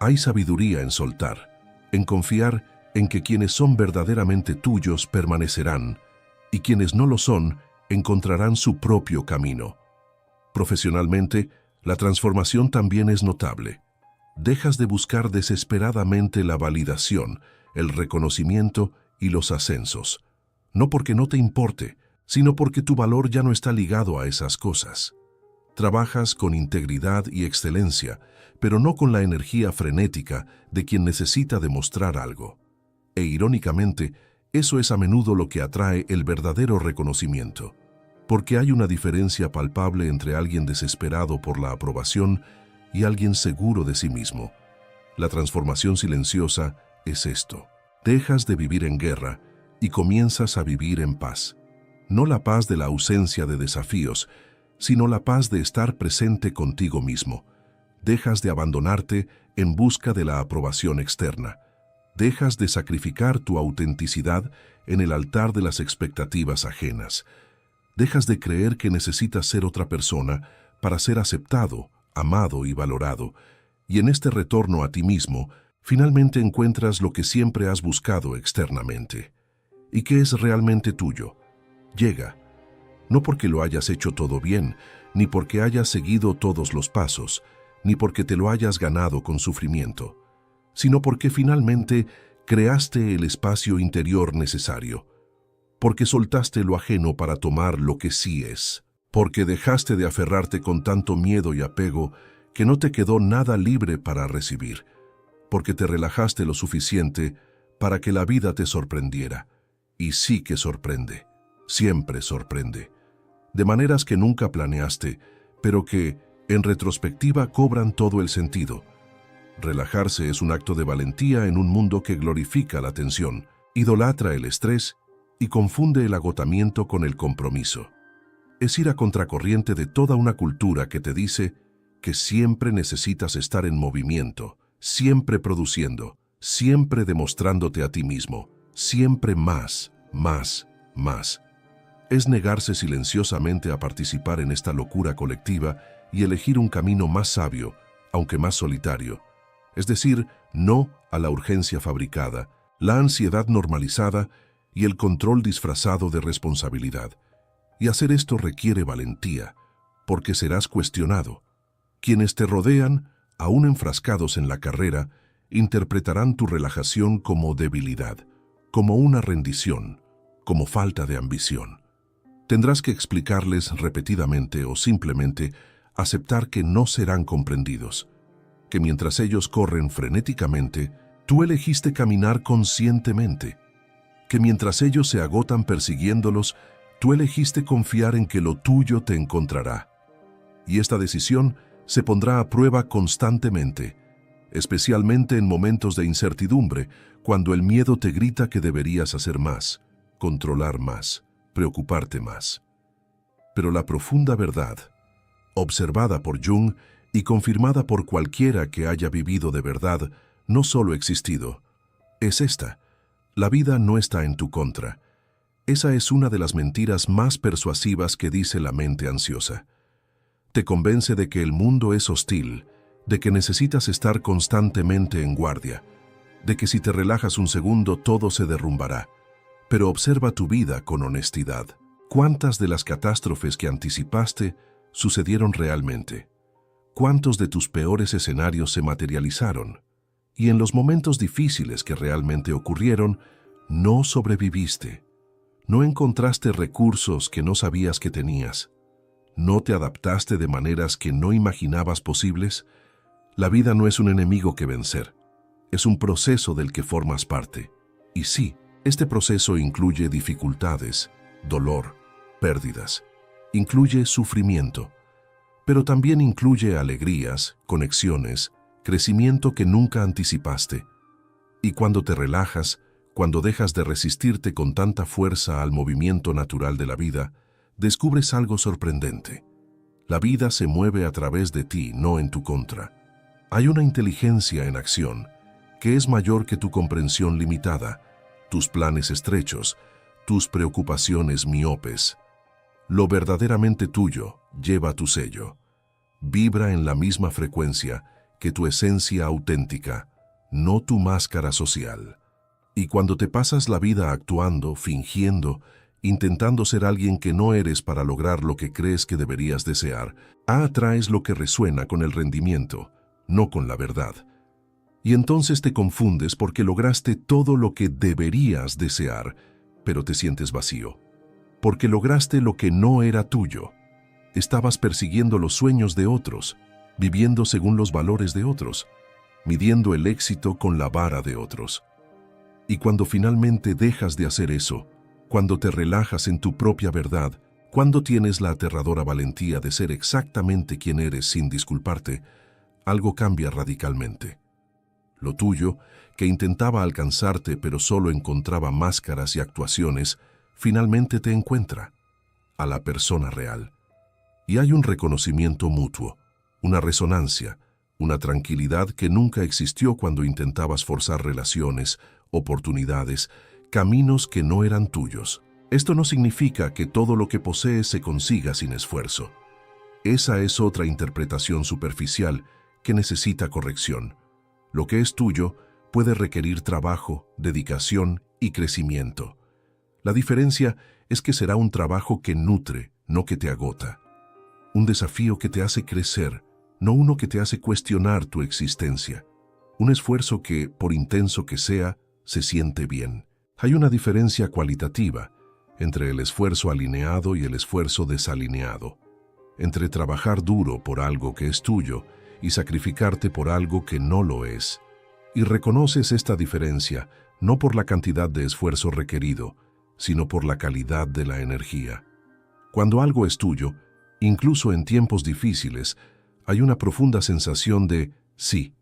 Hay sabiduría en soltar, en confiar en que quienes son verdaderamente tuyos permanecerán, y quienes no lo son encontrarán su propio camino. Profesionalmente, la transformación también es notable. Dejas de buscar desesperadamente la validación, el reconocimiento y los ascensos, no porque no te importe, sino porque tu valor ya no está ligado a esas cosas. Trabajas con integridad y excelencia, pero no con la energía frenética de quien necesita demostrar algo. E irónicamente, eso es a menudo lo que atrae el verdadero reconocimiento, porque hay una diferencia palpable entre alguien desesperado por la aprobación y alguien seguro de sí mismo. La transformación silenciosa es esto. Dejas de vivir en guerra y comienzas a vivir en paz. No la paz de la ausencia de desafíos, sino la paz de estar presente contigo mismo. Dejas de abandonarte en busca de la aprobación externa. Dejas de sacrificar tu autenticidad en el altar de las expectativas ajenas. Dejas de creer que necesitas ser otra persona para ser aceptado, amado y valorado. Y en este retorno a ti mismo, finalmente encuentras lo que siempre has buscado externamente. ¿Y qué es realmente tuyo? Llega. No porque lo hayas hecho todo bien, ni porque hayas seguido todos los pasos, ni porque te lo hayas ganado con sufrimiento, sino porque finalmente creaste el espacio interior necesario, porque soltaste lo ajeno para tomar lo que sí es. porque dejaste de aferrarte con tanto miedo y apego que no te quedó nada libre para recibir, porque te relajaste lo suficiente para que la vida te sorprendiera. Y sí que sorprende, siempre sorprende, de maneras que nunca planeaste, pero que, en retrospectiva, cobran todo el sentido. Relajarse es un acto de valentía en un mundo que glorifica la tensión, idolatra el estrés y confunde el agotamiento con el compromiso. Es ir a contracorriente de toda una cultura que te dice que siempre necesitas estar en movimiento, siempre produciendo, siempre demostrándote a ti mismo, siempre más, más, más. Es negarse silenciosamente a participar en esta locura colectiva y elegir un camino más sabio, aunque más solitario. Es decir, no a la urgencia fabricada, la ansiedad normalizada y el control disfrazado de responsabilidad. Y hacer esto requiere valentía, porque serás cuestionado. Quienes te rodean, aún enfrascados en la carrera, interpretarán tu relajación como debilidad, como una rendición, como falta de ambición. Tendrás que explicarles repetidamente o simplemente aceptar que no serán comprendidos, que mientras ellos corren frenéticamente, tú elegiste caminar conscientemente, que mientras ellos se agotan persiguiéndolos, tú elegiste confiar en que lo tuyo te encontrará. Y esta decisión se pondrá a prueba constantemente, especialmente en momentos de incertidumbre, cuando el miedo te grita que deberías hacer más, controlar más, preocuparte más. Pero la profunda verdad, observada por Jung y confirmada por cualquiera que haya vivido de verdad, no solo existido, es esta: la vida no está en tu contra. Esa es una de las mentiras más persuasivas que dice la mente ansiosa. Te convence de que el mundo es hostil, de que necesitas estar constantemente en guardia, de que si te relajas un segundo todo se derrumbará. Pero observa tu vida con honestidad. ¿Cuántas de las catástrofes que anticipaste sucedieron realmente? ¿Cuántos de tus peores escenarios se materializaron? Y en los momentos difíciles que realmente ocurrieron, no sobreviviste. No encontraste recursos que no sabías que tenías. ¿No te adaptaste de maneras que no imaginabas posibles? La vida no es un enemigo que vencer. Es un proceso del que formas parte. Y sí, este proceso incluye dificultades, dolor, pérdidas. Incluye sufrimiento. Pero también incluye alegrías, conexiones, crecimiento que nunca anticipaste. Y cuando te relajas, cuando dejas de resistirte con tanta fuerza al movimiento natural de la vida, descubres algo sorprendente. La vida se mueve a través de ti, no en tu contra. Hay una inteligencia en acción que es mayor que tu comprensión limitada, tus planes estrechos, tus preocupaciones miopes. Lo verdaderamente tuyo lleva tu sello. Vibra en la misma frecuencia que tu esencia auténtica, no tu máscara social. Y cuando te pasas la vida actuando, fingiendo, intentando ser alguien que no eres para lograr lo que crees que deberías desear, atraes lo que resuena con el rendimiento, no con la verdad. Y entonces te confundes porque lograste todo lo que deberías desear, pero te sientes vacío. Porque lograste lo que no era tuyo. Estabas persiguiendo los sueños de otros, viviendo según los valores de otros, midiendo el éxito con la vara de otros. Y cuando finalmente dejas de hacer eso, cuando te relajas en tu propia verdad, cuando tienes la aterradora valentía de ser exactamente quien eres sin disculparte, algo cambia radicalmente. Lo tuyo, que intentaba alcanzarte pero solo encontraba máscaras y actuaciones, finalmente te encuentra, a la persona real. Y hay un reconocimiento mutuo, una resonancia, una tranquilidad que nunca existió cuando intentabas forzar relaciones, oportunidades, caminos que no eran tuyos. Esto no significa que todo lo que posees se consiga sin esfuerzo. Esa es otra interpretación superficial que necesita corrección. Lo que es tuyo puede requerir trabajo, dedicación y crecimiento. La diferencia es que será un trabajo que nutre, no que te agota. Un desafío que te hace crecer, no uno que te hace cuestionar tu existencia. Un esfuerzo que, por intenso que sea, se siente bien. Hay una diferencia cualitativa entre el esfuerzo alineado y el esfuerzo desalineado, entre trabajar duro por algo que es tuyo y sacrificarte por algo que no lo es. Y reconoces esta diferencia no por la cantidad de esfuerzo requerido, sino por la calidad de la energía. Cuando algo es tuyo, incluso en tiempos difíciles, hay una profunda sensación de sí,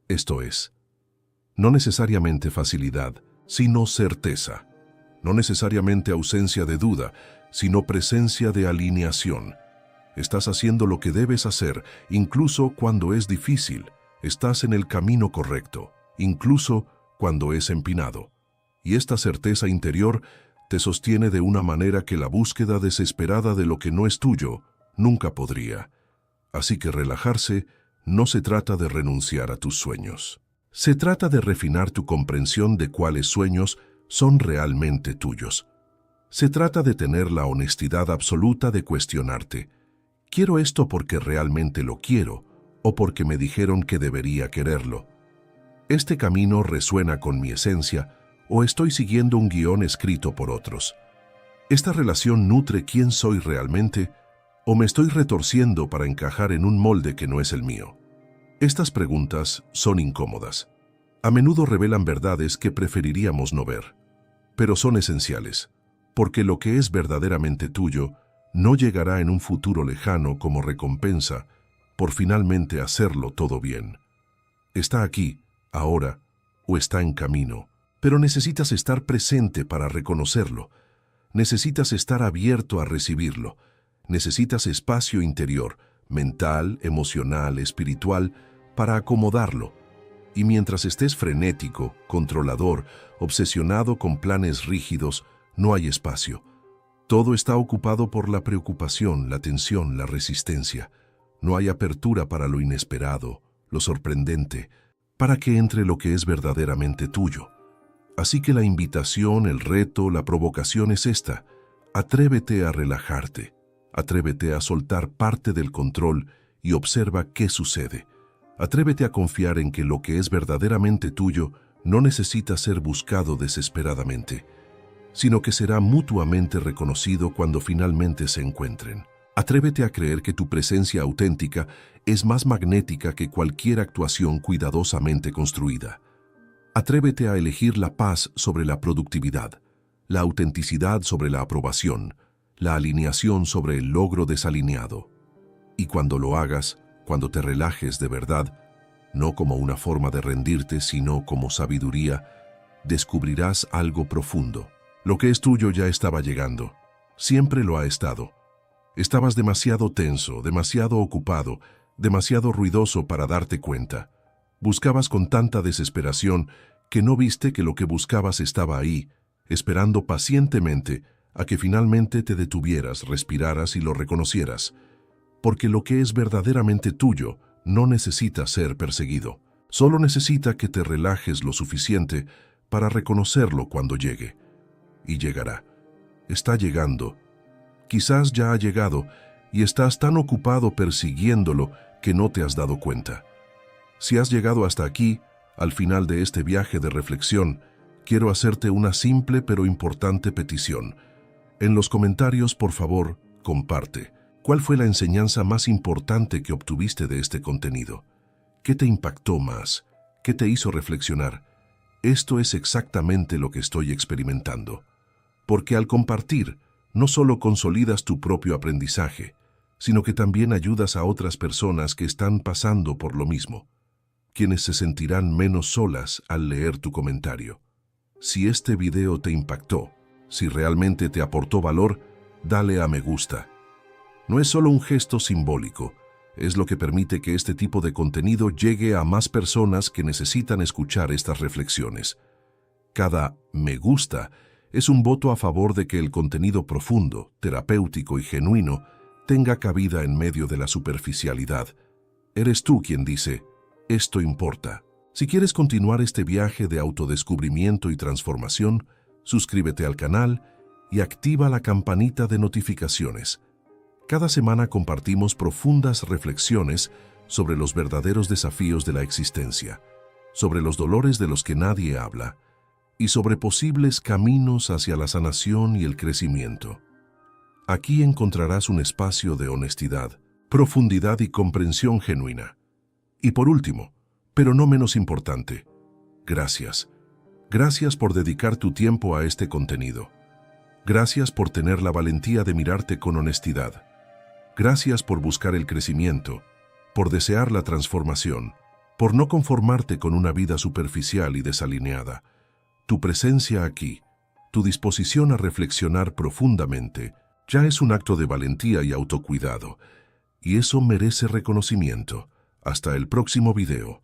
esto es. No necesariamente facilidad, sino certeza. No necesariamente ausencia de duda, sino presencia de alineación. Estás haciendo lo que debes hacer, incluso cuando es difícil. Estás en el camino correcto, incluso cuando es empinado. Y esta certeza interior te sostiene de una manera que la búsqueda desesperada de lo que no es tuyo nunca podría. Así que relajarse no se trata de renunciar a tus sueños. Se trata de refinar tu comprensión de cuáles sueños son realmente tuyos. Se trata de tener la honestidad absoluta de cuestionarte. ¿Quiero esto porque realmente lo quiero o porque me dijeron que debería quererlo? ¿Este camino resuena con mi esencia o estoy siguiendo un guión escrito por otros? ¿Esta relación nutre quién soy realmente o me estoy retorciendo para encajar en un molde que no es el mío? Estas preguntas son incómodas. A menudo revelan verdades que preferiríamos no ver, pero son esenciales, porque lo que es verdaderamente tuyo no llegará en un futuro lejano como recompensa por finalmente hacerlo todo bien. Está aquí, ahora, o está en camino, pero necesitas estar presente para reconocerlo. Necesitas estar abierto a recibirlo. Necesitas espacio interior, mental, emocional, espiritual, para acomodarlo. Y mientras estés frenético, controlador, obsesionado con planes rígidos, no hay espacio. Todo está ocupado por la preocupación, la tensión, la resistencia. No hay apertura para lo inesperado, lo sorprendente, para que entre lo que es verdaderamente tuyo. Así que la invitación, el reto, la provocación es esta. Atrévete a relajarte. Atrévete a soltar parte del control y observa qué sucede. Atrévete a confiar en que lo que es verdaderamente tuyo no necesita ser buscado desesperadamente, sino que será mutuamente reconocido cuando finalmente se encuentren. Atrévete a creer que tu presencia auténtica es más magnética que cualquier actuación cuidadosamente construida. Atrévete a elegir la paz sobre la productividad, la autenticidad sobre la aprobación, la alineación sobre el logro desalineado. Y cuando lo hagas, cuando te relajes de verdad, no como una forma de rendirte, sino como sabiduría, descubrirás algo profundo. Lo que es tuyo ya estaba llegando. Siempre lo ha estado. Estabas demasiado tenso, demasiado ocupado, demasiado ruidoso para darte cuenta. Buscabas con tanta desesperación que no viste que lo que buscabas estaba ahí, esperando pacientemente a que finalmente te detuvieras, respiraras y lo reconocieras. Porque lo que es verdaderamente tuyo no necesita ser perseguido. Solo necesita que te relajes lo suficiente para reconocerlo cuando llegue. Y llegará. Está llegando. Quizás ya ha llegado y estás tan ocupado persiguiéndolo que no te has dado cuenta. Si has llegado hasta aquí, al final de este viaje de reflexión, quiero hacerte una simple pero importante petición. En los comentarios, por favor, comparte. ¿Cuál fue la enseñanza más importante que obtuviste de este contenido? ¿Qué te impactó más? ¿Qué te hizo reflexionar? Esto es exactamente lo que estoy experimentando. Porque al compartir, no solo consolidas tu propio aprendizaje, sino que también ayudas a otras personas que están pasando por lo mismo, quienes se sentirán menos solas al leer tu comentario. Si este video te impactó, si realmente te aportó valor, dale a me gusta. No es solo un gesto simbólico, es lo que permite que este tipo de contenido llegue a más personas que necesitan escuchar estas reflexiones. Cada me gusta es un voto a favor de que el contenido profundo, terapéutico y genuino tenga cabida en medio de la superficialidad. Eres tú quien dice, esto importa. Si quieres continuar este viaje de autodescubrimiento y transformación, suscríbete al canal y activa la campanita de notificaciones. Cada semana compartimos profundas reflexiones sobre los verdaderos desafíos de la existencia, sobre los dolores de los que nadie habla y sobre posibles caminos hacia la sanación y el crecimiento. Aquí encontrarás un espacio de honestidad, profundidad y comprensión genuina. Y por último, pero no menos importante, gracias. Gracias por dedicar tu tiempo a este contenido. Gracias por tener la valentía de mirarte con honestidad. Gracias por buscar el crecimiento, por desear la transformación, por no conformarte con una vida superficial y desalineada. Tu presencia aquí, tu disposición a reflexionar profundamente, ya es un acto de valentía y autocuidado, y eso merece reconocimiento. Hasta el próximo video.